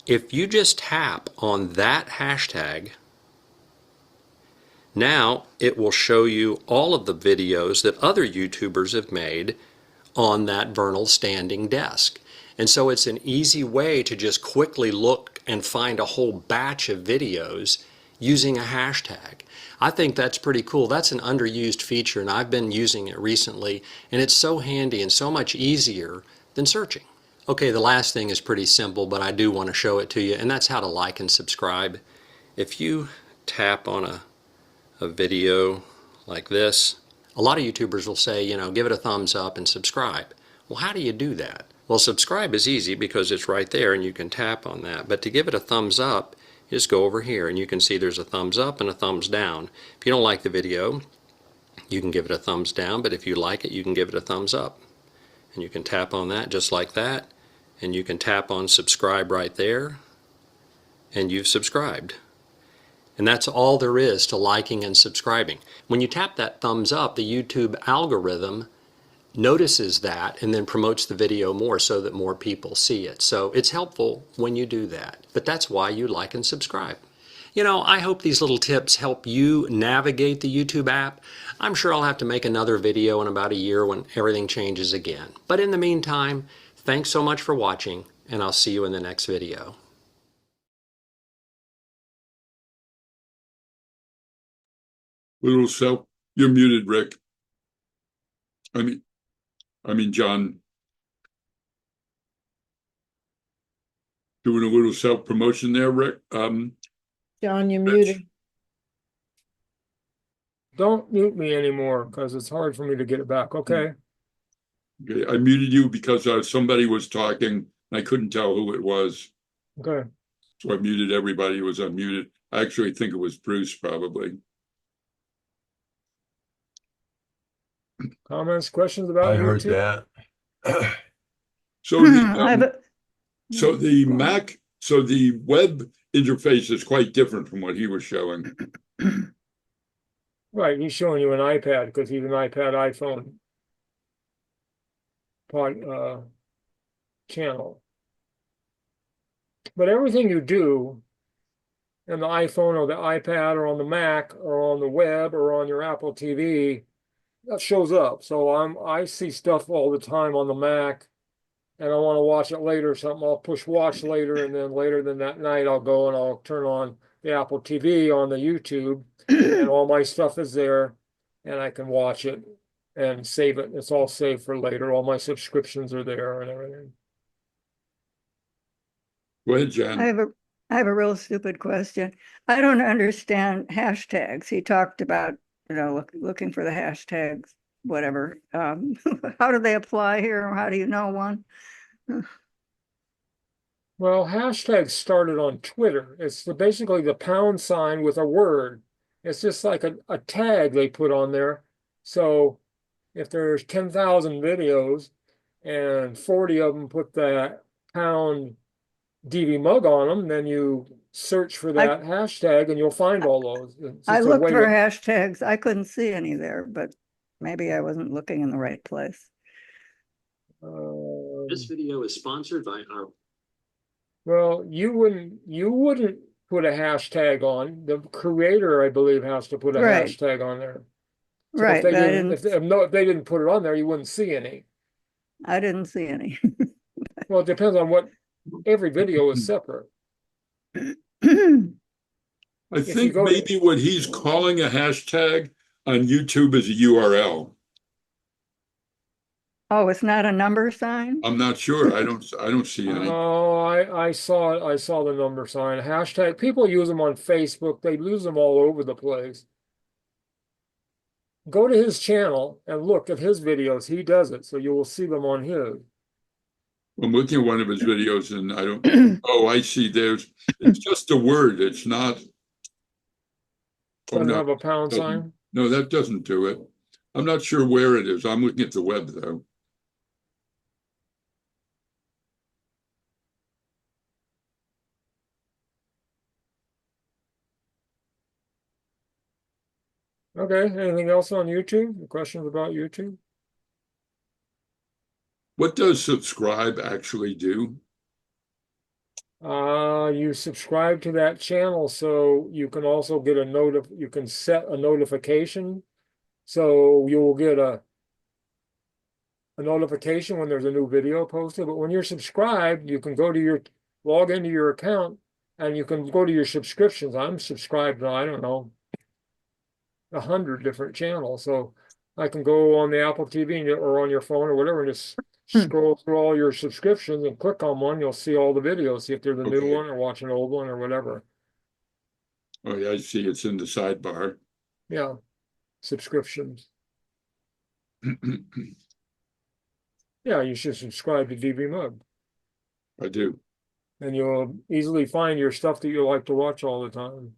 If you just tap on that hashtag, now it will show you all of the videos that other YouTubers have made on that Vernal Standing Desk. And so it's an easy way to just quickly look and find a whole batch of videos using a hashtag. I think that's pretty cool. That's an underused feature, and I've been using it recently, and it's so handy and so much easier than searching. Okay, the last thing is pretty simple, but I do want to show it to you, and that's how to like and subscribe. If you tap on a video like this, a lot of YouTubers will say, you know, give it a thumbs up and subscribe. Well, how do you do that? Well, subscribe is easy because it's right there and you can tap on that. But to give it a thumbs up, you just go over here and you can see there's a thumbs up and a thumbs down. If you don't like the video, you can give it a thumbs down, but if you like it, you can give it a thumbs up. And you can tap on that just like that, and you can tap on subscribe right there, and you've subscribed. And that's all there is to liking and subscribing. When you tap that thumbs up, the YouTube algorithm notices that and then promotes the video more so that more people see it. So it's helpful when you do that. But that's why you like and subscribe. You know, I hope these little tips help you navigate the YouTube app. I'm sure I'll have to make another video in about a year when everything changes again. But in the meantime, thanks so much for watching, and I'll see you in the next video. Little self, you're muted, Rick. I mean, John. Doing a little self-promotion there, Rick. John, you're Rich. muted. Don't mute me anymore because it's hard for me to get it back. Okay. Okay, I muted you because somebody was talking and I couldn't tell who it was. Okay. So I muted everybody who was unmuted. I actually think it was Bruce, probably. Comments, questions about I heard YouTube? that. So the web interface is quite different from what he was showing. Right, he's showing you an iPad because he's an iPad iPhone channel. But everything you do in the iPhone or the iPad or on the Mac or on the web or on your Apple TV, that shows up. So I see stuff all the time on the Mac, and I want to watch it later or something. I'll push watch later, and then later than that night I'll go and I'll turn on the Apple TV on the YouTube, and all my stuff is there, and I can watch it and save it. It's all saved for later. All my subscriptions are there and everything. Go ahead, Jan. I have a real stupid question. I don't understand hashtags. He talked about, you know, looking for the hashtags, whatever. How do they apply here? Or how do you know one? Well, hashtags started on Twitter. It's basically the pound sign with a word. It's just like a tag they put on there. So if there's 10,000 videos and 40 of them put that pound DVMUG on them, then you search for that hashtag and you'll find all those. I It's a looked way for to, hashtags. I couldn't see any there, but maybe I wasn't looking in the right place. This video is sponsored by our. well, you wouldn't put a hashtag on. The creator, I believe, has to put a Right, hashtag on there. So if right, they but I didn't, didn't, if they didn't put it on there, you wouldn't see any. I didn't see any. Well, it depends on what, every video is separate. I If you think go to, maybe what he's calling a hashtag on YouTube is a URL. Oh, it's not a number sign? I'm not sure. I don't see any. oh, I saw the number sign. Hashtag, people use them on Facebook. They use them all over the place. Go to his channel and look at his videos. He does it, so you will see them on his. I'm looking at one of his videos and I don't, oh, I see it's just a word. It's not. Oh, Doesn't no, have a pound doesn't. sign. No, that doesn't do it. I'm not sure where it is. I'm looking at the web though. Okay, anything else on YouTube? Questions about YouTube? What does subscribe actually do? You subscribe to that channel so you can also get you can set a notification. So you will get a notification when there's a new video posted. But when you're subscribed, you can log into your account and you can go to your subscriptions. I'm subscribed to, I don't know, 100 different channels. So I can go on the Apple TV or on your phone or whatever and just scroll through all your subscriptions and click on one. You'll see all the videos, see if they're the new Okay. one or watch an old one or whatever. Oh yeah, I see it's in the sidebar. Yeah, subscriptions. Yeah, you should subscribe to DVMUG. I do. And you'll easily find your stuff that you like to watch all the time.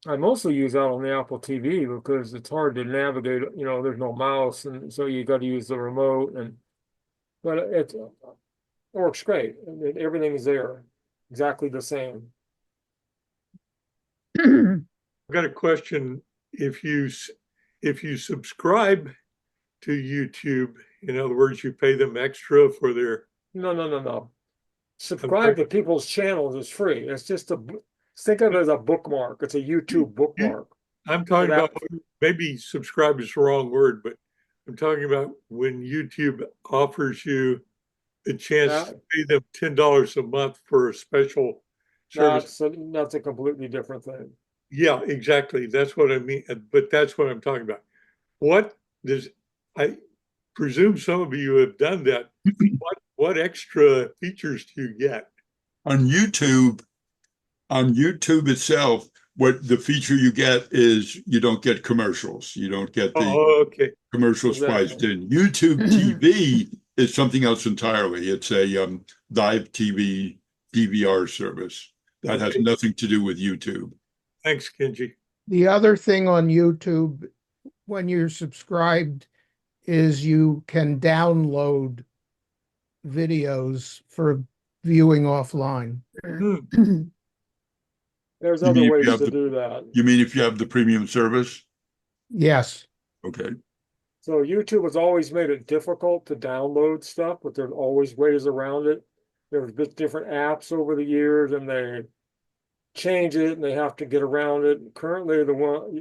I mostly use that on the Apple TV because it's hard to navigate, there's no mouse, and so you got to use the remote, but it works great. Everything's there, exactly the same. I've got a question. If you subscribe to YouTube, in other words, you pay them extra for their. No. Subscribe to people's channels is free. It's just think of it as a bookmark. It's a YouTube bookmark. I'm talking about, maybe subscribe is the wrong word, but I'm talking about when YouTube offers you the chance to pay them $10 a month for a special service. That's a completely different thing. Yeah, exactly. That's what I mean. But that's what I'm talking about. I presume some of you have done that. What extra features do you get? On YouTube itself, what the feature you get is you don't get commercials. You don't get the commercials spliced in. YouTube TV is something else entirely. It's a live TV DVR service that has nothing to do with YouTube. Thanks, Kenji. The other thing on YouTube, when you're subscribed, is you can download videos for viewing offline. There's other ways to do that. You mean if you have the premium service? Yes. Okay. So YouTube has always made it difficult to download stuff, but there's always ways around it. There's been different apps over the years, and they change it, and they have to get around it. Currently,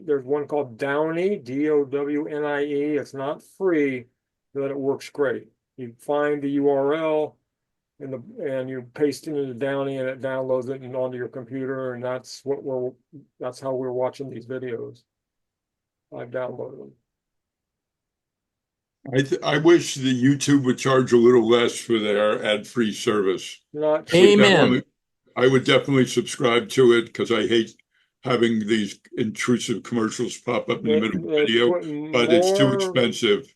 there's one called Downie, DOWNIE. It's not free, but it works great. You find the URL and you paste it into Downie, and it downloads it and onto your computer, and that's how we're watching these videos. I've downloaded them. I wish the YouTube would charge a little less for their ad-free service. Amen. I would definitely subscribe to it because I hate having these intrusive commercials pop up in the middle of the video, but it's too expensive.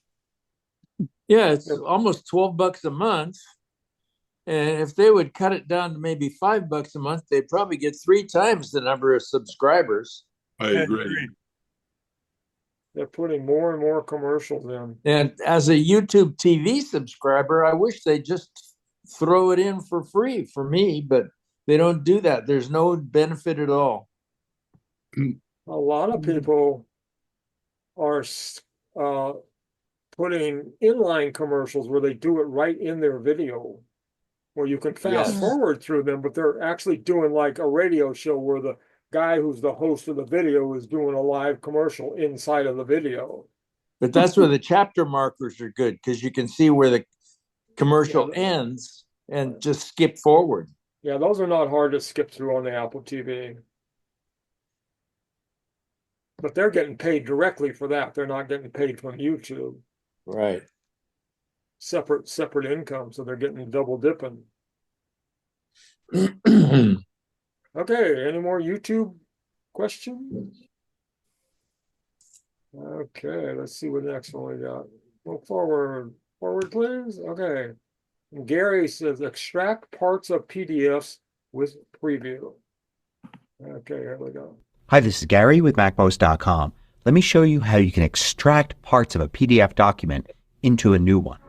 Yeah, it's almost $12 a month. And if they would cut it down to maybe $5 a month, they'd probably get 3 times the number of subscribers. I agree. They're putting more and more commercials in. And as a YouTube TV subscriber, I wish they just throw it in for free for me, but they don't do that. There's no benefit at all. A lot of people are putting inline commercials where they do it right in their video, where you can fast Yes. forward through them, but they're actually doing like a radio show where the guy who's the host of the video is doing a live commercial inside of the video. But that's where the chapter markers are good, because you can see where the commercial ends and just skip forward. Yeah, those are not hard to skip through on the Apple TV. But they're getting paid directly for that. They're not getting paid from YouTube. Right. Separate income, so they're getting double dipping. Okay, any more YouTube questions? Okay, let's see what next one we got. Go forward, please. Okay. And Gary says extract parts of PDFs with preview. Okay, here we go. Hi, this is Gary with MacMost.com. Let me show you how you can extract parts of a PDF document into a new one.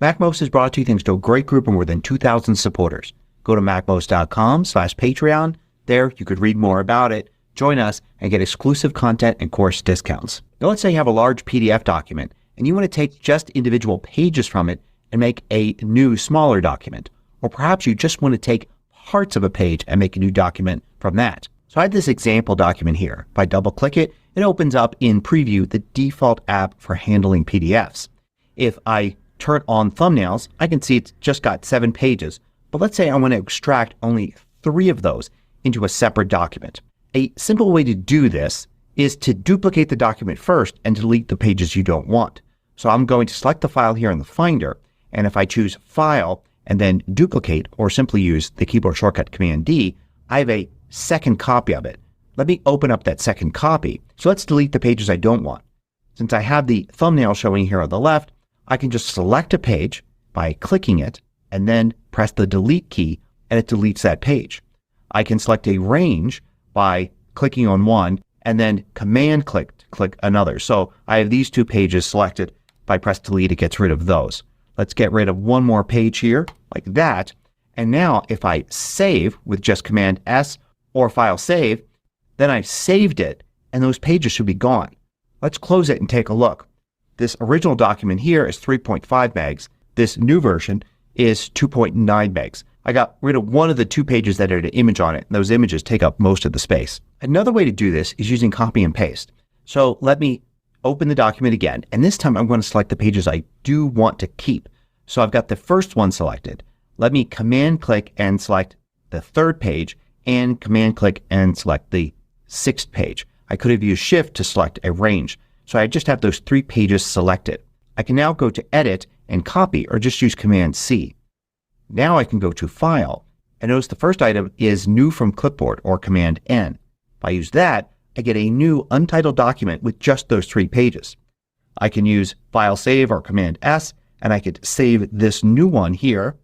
MacMost is brought to you thanks to a great group of more than 2,000 supporters. Go to MacMost.com/Patreon. There you could read more about it, join us, and get exclusive content and course discounts. Now let's say you have a large PDF document and you want to take just individual pages from it and make a new smaller document. Or perhaps you just want to take parts of a page and make a new document from that. So I have this example document here. If I double click it, it opens up in Preview the default app for handling PDFs. If I turn on thumbnails, I can see it's just got 7 pages. But let's say I want to extract only 3 of those into a separate document. A simple way to do this is to duplicate the document first and delete the pages you don't want. So I'm going to select the file here in the Finder, and if I choose File and then Duplicate, or simply use the keyboard shortcut Command D, I have a second copy of it. Let me open up that second copy. So let's delete the pages I don't want. Since I have the thumbnail showing here on the left, I can just select a page by clicking it and then press the delete key and it deletes that page. I can select a range by clicking on one and then command click to click another. So I have these 2 pages selected. If I press delete, it gets rid of those. Let's get rid of one more page here like that. And now if I save with just Command S or File Save, then I've saved it and those pages should be gone. Let's close it and take a look. This original document here is 3.5 megs. This new version is 2.9 megs. I got rid of one of the 2 pages that had an image on it. And those images take up most of the space. Another way to do this is using copy and paste. So let me open the document again. And this time I'm going to select the pages I do want to keep. So I've got the first one selected. Let me command click and select the 3rd page and command click and select the 6th page. I could have used Shift to select a range. So I just have those 3 pages selected. I can now go to Edit and Copy or just use Command C. Now I can go to File and notice the first item is New from Clipboard or Command N. If I use that, I get a new untitled document with just those 3 pages. I can use File Save or Command S and I could save this new one here.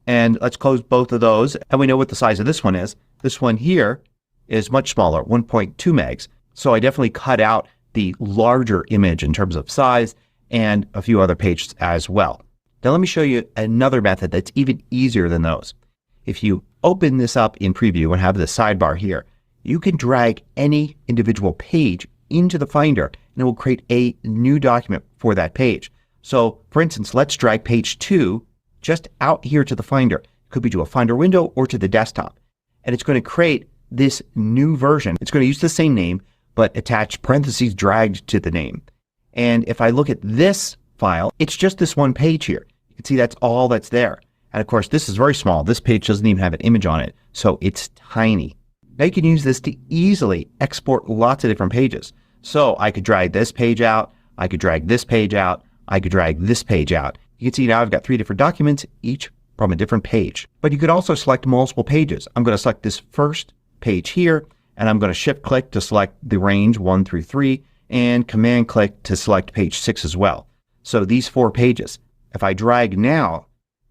And let's close both of those and we know what the size of this one is. This one here is much smaller, 1.2 megs. So I definitely cut out the larger image in terms of size and a few other pages as well. Now let me show you another method that's even easier than those. If you open this up in Preview and have the sidebar here, you can drag any individual page into the Finder and it will create a new document for that page. So for instance, let's drag page 2 just out here to the Finder. It could be to a Finder window or to the desktop. And it's going to create this new version. It's going to use the same name but attach parentheses dragged to the name. And if I look at this file, it's just this one page here. You can see that's all that's there. And of course this is very small. This page doesn't even have an image on it. So it's tiny. Now you can use this to easily export lots of different pages. So I could drag this page out. I could drag this page out. I could drag this page out. You can see now I've got 3 different documents, each from a different page. But you could also select multiple pages. I'm going to select this first page here and I'm going to Shift click to select the range 1 through 3 and Command click to select page 6 as well. So these 4 pages, if I drag now,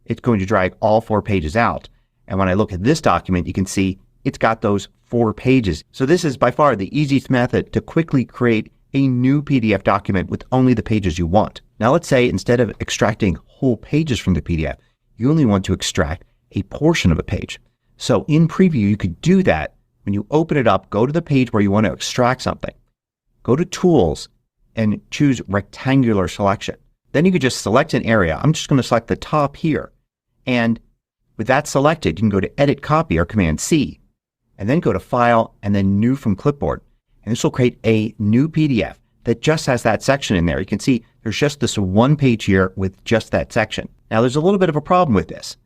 it's going to drag all 4 pages out. And when I look at this document, you can see it's got those 4 pages. So this is by far the easiest method to quickly create a new PDF document with only the pages you want. Now let's say instead of extracting whole pages from the PDF, you only want to extract a portion of a page. So in Preview, you could do that. When you open it up, go to the page where you want to extract something. Go to Tools and choose Rectangular Selection. Then you could just select an area. I'm just going to select the top here. And with that selected, you can go to Edit Copy or Command C, and then go to File and then New from Clipboard. And this will create a new PDF that just has that section in there. You can see there's just this one page here with just that section. Now there's a little bit of a problem with this.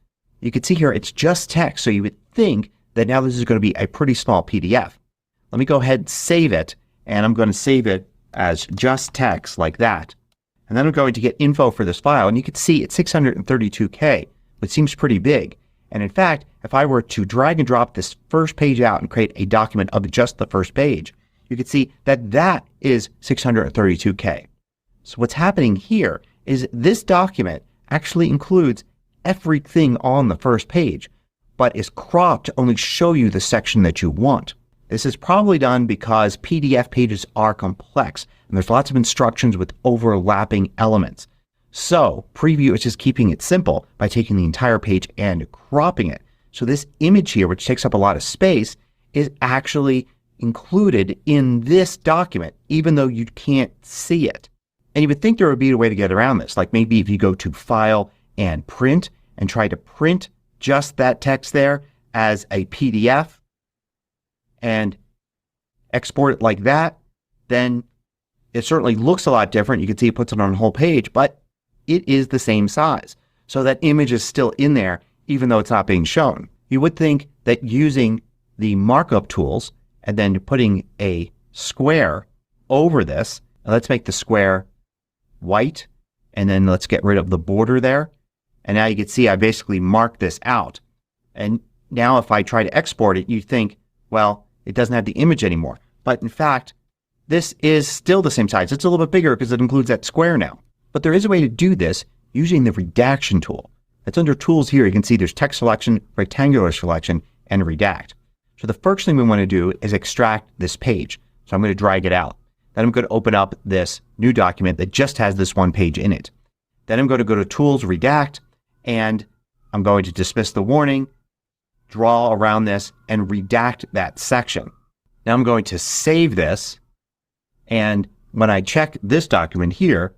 You can see here it's just text, so you would think that now this is going to be a pretty small PDF. Let me go ahead and save it, and I'm going to save it as just text like that. And then I'm going to get info for this file, and you can see it's 632K, which seems pretty big. And in fact, if I were to drag and drop this first page out and create a document of just the first page, you can see that that is 632K. So what's happening here is this document actually includes everything on the first page, but is cropped to only show you the section that you want. This is probably done because PDF pages are complex and there's lots of instructions with overlapping elements. So Preview is just keeping it simple by taking the entire page and cropping it. So this image here, which takes up a lot of space, is actually included in this document, even though you can't see it. And you would think there would be a way to get around this. Like maybe if you go to File and Print and try to print just that text there as a PDF and export it like that, then it certainly looks a lot different. You can see it puts it on a whole page, but it is the same size. So that image is still in there even though it's not being shown. You would think that using the markup tools and then putting a square over this, let's make the square white, and then let's get rid of the border there. And now you can see I basically marked this out. And now if I try to export it, you think, well, it doesn't have the image anymore. But in fact, this is still the same size. It's a little bit bigger because it includes that square now. But there is a way to do this using the redaction tool. It's under Tools here. You can see there's Text Selection, Rectangular Selection, and Redact. So the first thing we want to do is extract this page. So I'm going to drag it out. Then I'm going to open up this new document that just has this one page in it. Then I'm going to go to Tools, Redact, and I'm going to dismiss the warning, draw around this, and redact that section. Now I'm going to save this, and when I check this document here,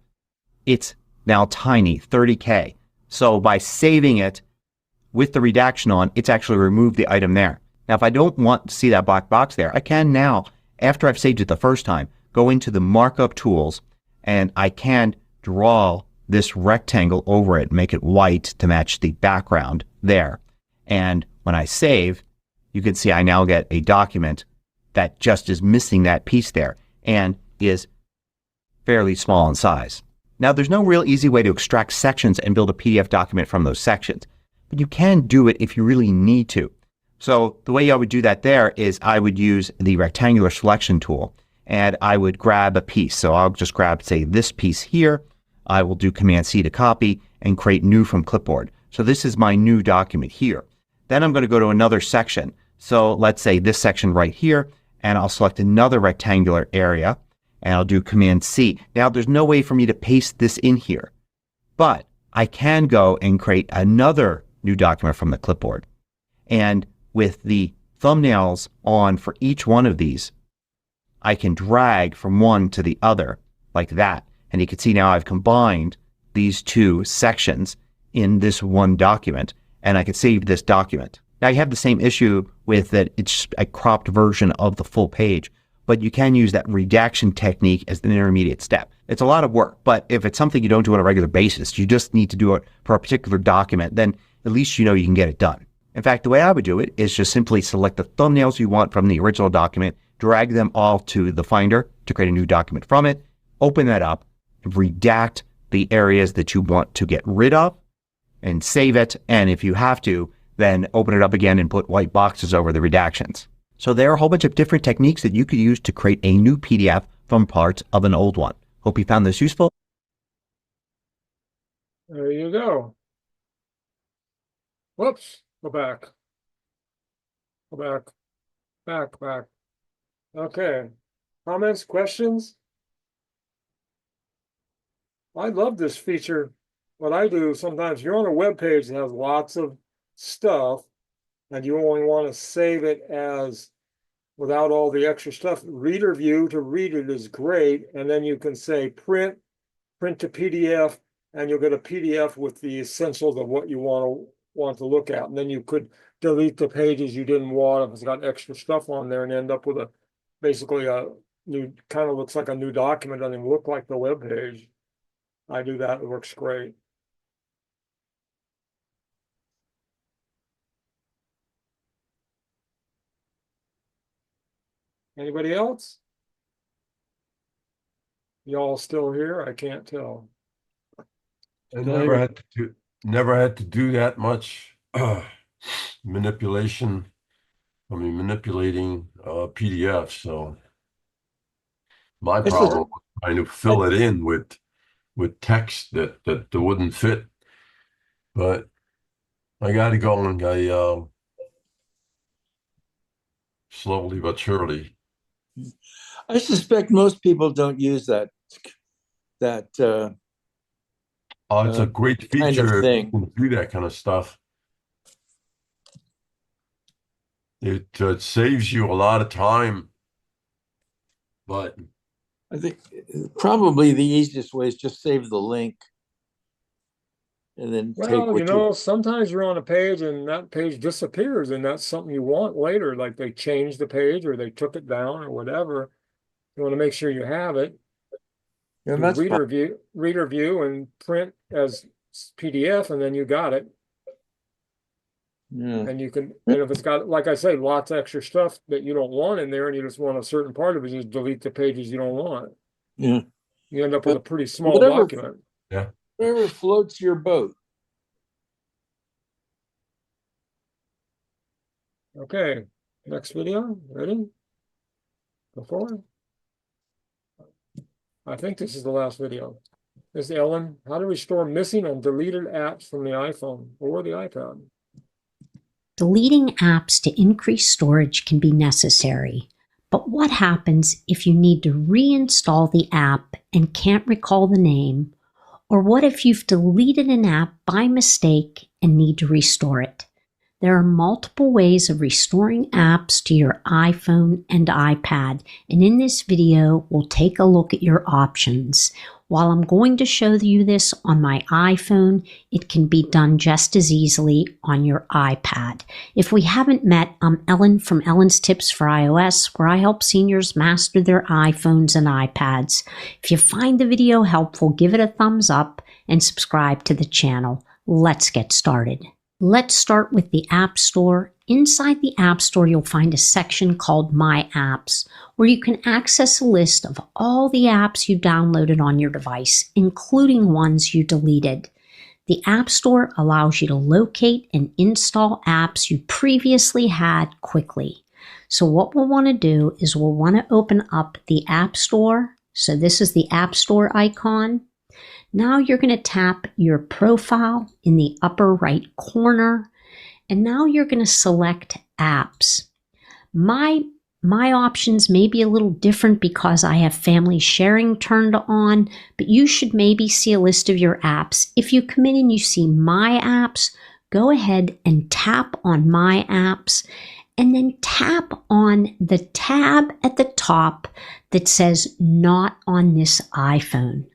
it's now tiny, 30K. So by saving it with the redaction on, it's actually removed the item there. Now if I don't want to see that black box there, I can now, after I've saved it the first time, go into the markup tools and I can draw this rectangle over it, make it white to match the background there. And when I save, you can see I now get a document that just is missing that piece there and is fairly small in size. Now there's no real easy way to extract sections and build a PDF document from those sections, but you can do it if you really need to. So the way I would do that there is I would use the rectangular selection tool and I would grab a piece. So I'll just grab, say, this piece here. I will do Command C to copy and create New from Clipboard. So this is my new document here. Then I'm going to go to another section. So let's say this section right here, and I'll select another rectangular area and I'll do Command C. Now there's no way for me to paste this in here, but I can go and create another new document from the clipboard. And with the thumbnails on for each one of these, I can drag from one to the other like that. And you can see now I've combined these two sections in this one document, and I can save this document. Now you have the same issue with that it's a cropped version of the full page, but you can use that redaction technique as an intermediate step. It's a lot of work, but if it's something you don't do on a regular basis, you just need to do it for a particular document, then at least you know you can get it done. In fact, the way I would do it is just simply select the thumbnails you want from the original document, drag them all to the Finder to create a new document from it, open that up, redact the areas that you want to get rid of, and save it. And if you have to, then open it up again and put white boxes over the redactions. So there are a whole bunch of different techniques that you could use to create a new PDF from parts of an old one. Hope you found this useful. There you go. Whoops, go back. Go back. Okay. Comments, questions? I love this feature. What I do sometimes, you're on a web page that has lots of stuff, and you only want to save it as without all the extra stuff. Reader view to read it is great, and then you can say print to PDF, and you'll get a PDF with the essentials of what you want to look at. And then you could delete the pages you didn't want if it's got extra stuff on there, and end up with basically a new, kind of looks like a new document. Doesn't even look like the web page. I do that. It works great. Anybody else? Y'all still here? I can't tell. I never had to do that much manipulating PDFs. So my problem was trying to fill it in with text that wouldn't fit. But I got it going. Slowly but surely. I suspect most people don't use that. It's a great feature kind of thing. to do that kind of stuff. It saves you a lot of time, but I think probably the easiest way is just save the link and then take what sometimes you're on a page and that page disappears, and that's something you want later, like they changed the page or they took it down or whatever. You want to make sure you have it. And that's reader view and print as PDF, and then you got it. Yeah. And you can, and if it's got, like I say, lots of extra stuff that you don't want in there, and you just want a certain part of it, just delete the pages you don't want. Yeah. You end up with a pretty small document. Yeah. Whatever floats your boat. Okay. Next video. Ready? Go forward. I think this is the last video. This is Ellen. How to restore missing and deleted apps from the iPhone or the iPad. Deleting apps to increase storage can be necessary. But what happens if you need to reinstall the app and can't recall the name? Or what if you've deleted an app by mistake and need to restore it? There are multiple ways of restoring apps to your iPhone and iPad, and in this video, we'll take a look at your options. While I'm going to show you this on my iPhone, it can be done just as easily on your iPad. If we haven't met, I'm Ellen from Ellen's Tips for iOS, where I help seniors master their iPhones and iPads. If you find the video helpful, give it a thumbs up and subscribe to the channel. Let's get started. Let's start with the App Store. Inside the App Store, you'll find a section called My Apps, where you can access a list of all the apps you downloaded on your device, including ones you deleted. The App Store allows you to locate and install apps you previously had quickly. So what we'll want to do is we'll want to open up the App Store. So this is the App Store icon. Now you're going to tap your profile in the upper right corner, and now you're going to select apps. My options may be a little different because I have family sharing turned on, but you should maybe see a list of your apps. If you come in and you see My Apps, go ahead and tap on My Apps, and then tap on the tab at the top that says Not on this iPhone.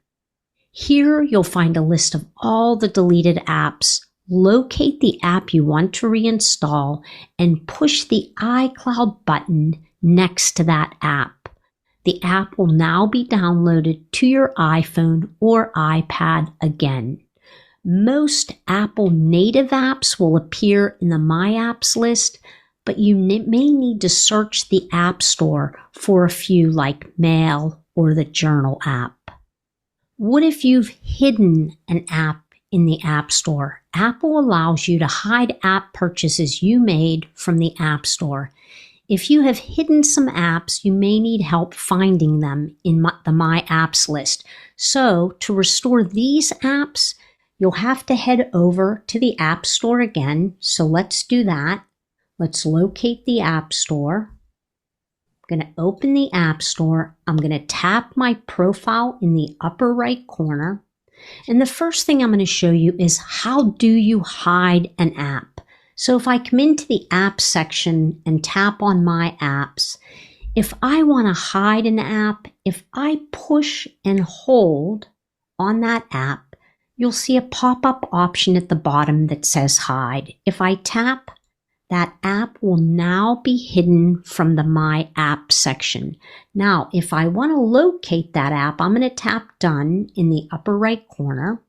Here you'll find a list of all the deleted apps. Locate the app you want to reinstall and push the iCloud button next to that app. The app will now be downloaded to your iPhone or iPad again. Most Apple native apps will appear in the My Apps list, but you may need to search the App Store for a few like Mail or the Journal app. What if you've hidden an app in the App Store? Apple allows you to hide app purchases you made from the App Store. If you have hidden some apps, you may need help finding them in the My Apps list. So to restore these apps, you'll have to head over to the App Store again. So let's do that. Let's locate the App Store. I'm going to open the App Store. I'm going to tap my profile in the upper right corner. And the first thing I'm going to show you is how do you hide an app? So if I come into the Apps section and tap on My Apps, if I want to hide an app, if I push and hold on that app, you'll see a pop-up option at the bottom that says Hide. If I tap, that app will now be hidden from the My App section. Now, if I want to locate that app, I'm going to tap Done in the upper right corner,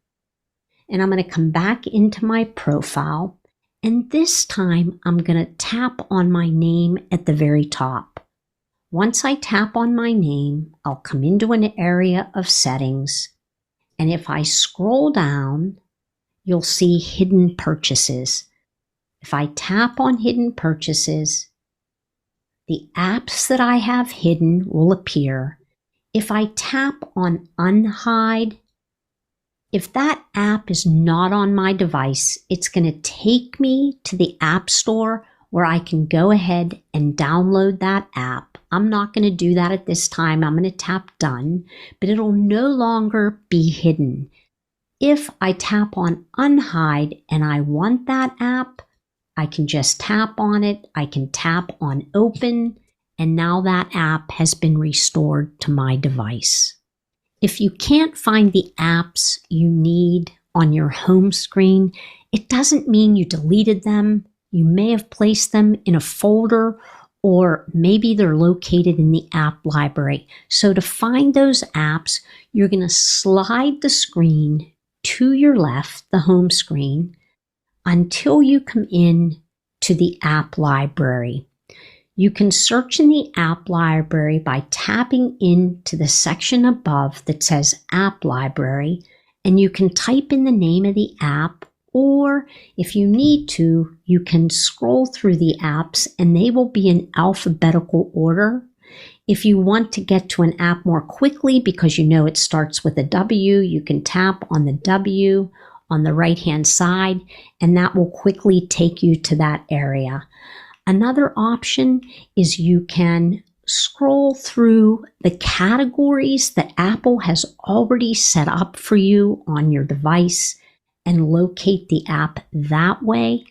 and I'm going to come back into my profile. And this time, I'm going to tap on my name at the very top. Once I tap on my name, I'll come into an area of settings. And if I scroll down, you'll see Hidden Purchases. If I tap on Hidden Purchases, the apps that I have hidden will appear. If I tap on Unhide, if that app is not on my device, it's going to take me to the App Store where I can go ahead and download that app. I'm not going to do that at this time. I'm going to tap Done, but it'll no longer be hidden. If I tap on Unhide and I want that app, I can just tap on it. I can tap on Open, and now that app has been restored to my device. If you can't find the apps you need on your home screen, it doesn't mean you deleted them. You may have placed them in a folder, or maybe they're located in the app library. So to find those apps, you're going to slide the screen to your left, the home screen, until you come in to the app library. You can search in the app library by tapping into the section above that says App Library, and you can type in the name of the app, or if you need to, you can scroll through the apps and they will be in alphabetical order. If you want to get to an app more quickly because you know it starts with a W, you can tap on the W on the right-hand side, and that will quickly take you to that area. Another option is you can scroll through the categories that Apple has already set up for you on your device and locate the app that way.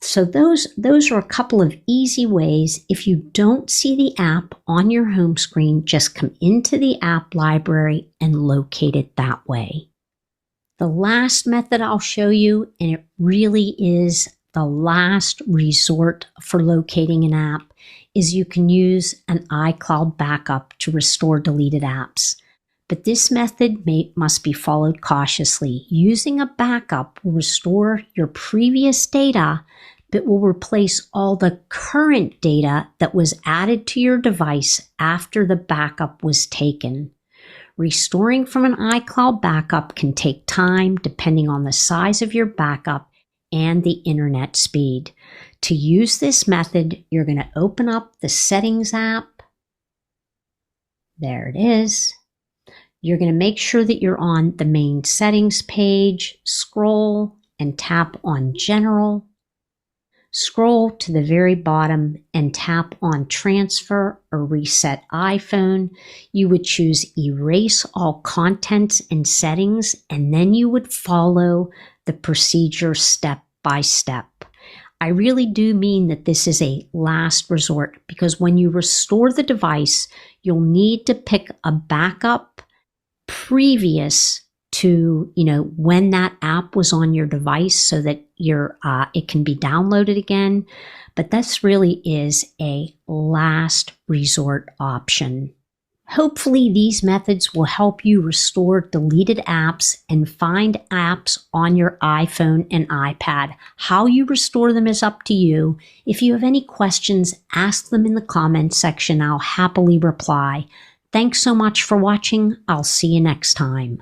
So those are a couple of easy ways. If you don't see the app on your home screen, just come into the app library and locate it that way. The last method I'll show you, and it really is the last resort for locating an app, is you can use an iCloud backup to restore deleted apps. But this method must be followed cautiously. Using a backup will restore your previous data, but will replace all the current data that was added to your device after the backup was taken. Restoring from an iCloud backup can take time depending on the size of your backup and the internet speed. To use this method, you're going to open up the Settings app. There it is. You're going to make sure that you're on the main settings page, scroll and tap on General. Scroll to the very bottom and tap on Transfer or Reset iPhone. You would choose Erase All Contents and Settings, and then you would follow the procedure step by step. I really do mean that this is a last resort, because when you restore the device, you'll need to pick a backup previous to, when that app was on your device so that it can be downloaded again. But this really is a last resort option. Hopefully these methods will help you restore deleted apps and find apps on your iPhone and iPad. How you restore them is up to you. If you have any questions, ask them in the comments section. I'll happily reply. Thanks so much for watching. I'll see you next time.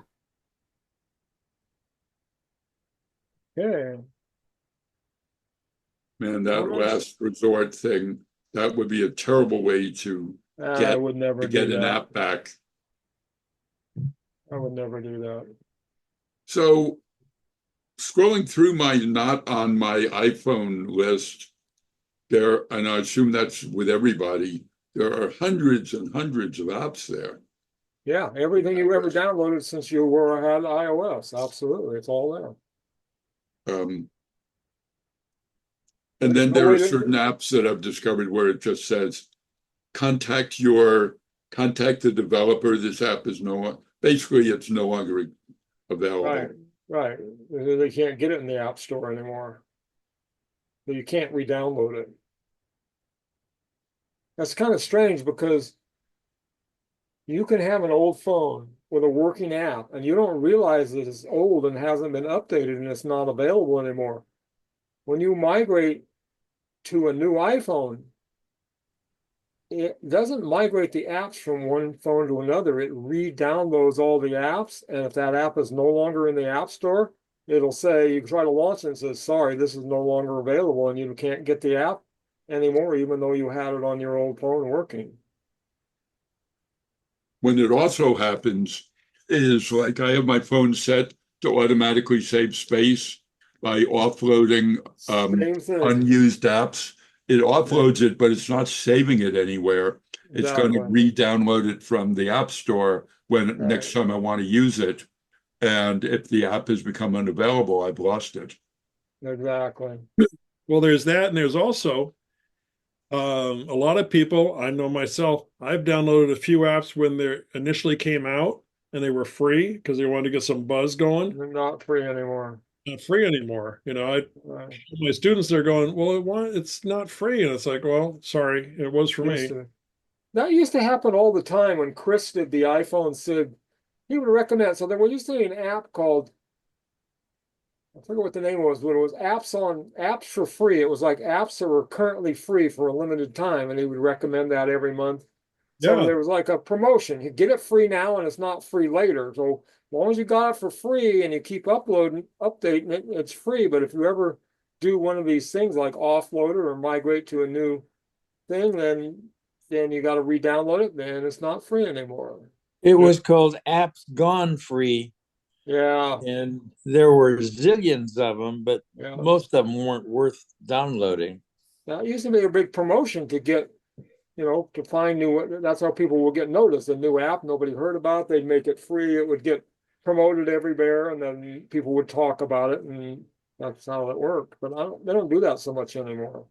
Okay. Man, that last resort thing That would be a terrible way to I would never do get an that. app back. I would never do that. So scrolling through my not on my iPhone list there, and I assume that's with everybody, there are hundreds and hundreds of apps there. Yeah, everything you ever downloaded since you had iOS, absolutely, it's all there. And then there are certain apps that I've discovered where it just says, contact the developer. This app is basically it's no longer available. Right. They can't get it in the App Store anymore. So you can't re-download it. That's kind of strange because you can have an old phone with a working app and you don't realize that it's old and hasn't been updated and it's not available anymore. When you migrate to a new iPhone, it doesn't migrate the apps from one phone to another. It re-downloads all the apps, and if that app is no longer in the App Store, it'll say, you try to launch it and it says, sorry, this is no longer available, and you can't get the app anymore, even though you had it on your old phone working. When it also happens is like I have my phone set to automatically save space by offloading unused apps. It offloads it, but it's not saving it anywhere. It's going to re-download it from the App Store when next time I want to use it. And if the app has become unavailable, I've lost it. Exactly. Well, there's that, and there's also a lot of people, I know myself, I've downloaded a few apps when they initially came out and they were free because they wanted to get some buzz going. They're not free anymore. Not free anymore. You know, my students, they're going, well, it's not free. And it's like, well, sorry, it was for me. That used to happen all the time when Chris did the iPhone SID. He would recommend, so there was used to be an app called, I forget what the name was, but it was apps for free. It was like apps that were currently free for a limited time, and he would recommend that every month. So there was like a promotion. You get it free now and it's not free later. So as long as you got it for free and you keep updating it, it's free. But if you ever do one of these things like offload it or migrate to a new thing, then you got to re-download it, then it's not free anymore. It was called Apps Gone Free. Yeah. And there were zillions of them, but most of them weren't worth downloading. Now, it used to be a big promotion to get, to find that's how people will get noticed. A new app nobody heard about, they'd make it free. It would get promoted everywhere, and then people would talk about it, and that's how it worked. But they don't do that so much anymore.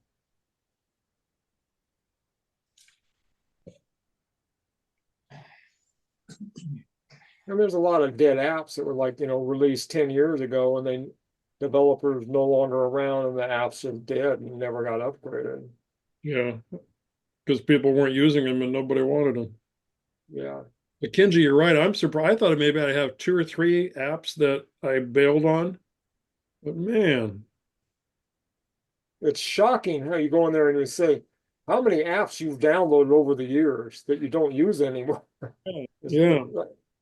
And there's a lot of dead apps that were like, released 10 years ago, and then developers no longer around, and the apps are dead and never got upgraded. Yeah, because people weren't using them and nobody wanted them. Yeah. But Kenji, you're right. I'm surprised. I thought maybe I have 2 or 3 apps that I bailed on. But man. It's shocking how you go in there and you say, how many apps you've downloaded over the years that you don't use anymore. Yeah.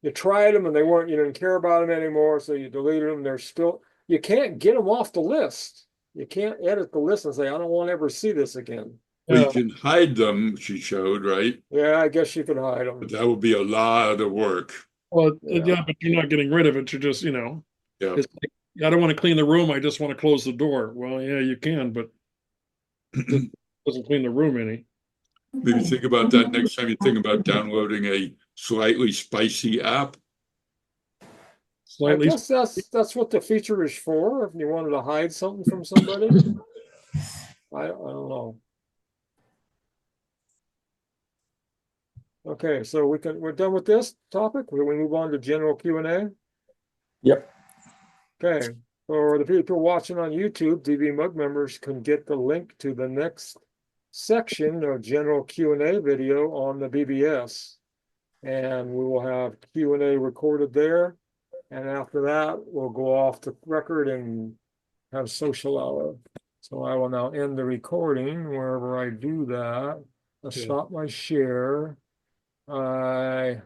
You tried them and you didn't care about them anymore, so you deleted them. You can't get them off the list. You can't edit the list and say, I don't want to ever see this again. Well, you can hide them, she showed, right? Yeah, I guess you could hide them. But that would be a lot of work. Well, yeah, but you're not getting rid of it. You're just, it's like, I don't want to clean the room. I just want to close the door. Well, yeah, you can, but it doesn't clean the room any. Maybe think about that next time you think about downloading a slightly spicy app. I guess that's what the feature is for. If you wanted to hide something from somebody, I don't know. Okay, so we're done with this topic. We move on to general Q&A. Yep. Okay, for the people watching on YouTube, DVMUG members can get the link to the next section of general Q&A video on the BBS, and we will have Q&A recorded there. And after that, we'll go off the record and have social hour. So I will now end the recording. Wherever I do that, I'll stop my share. I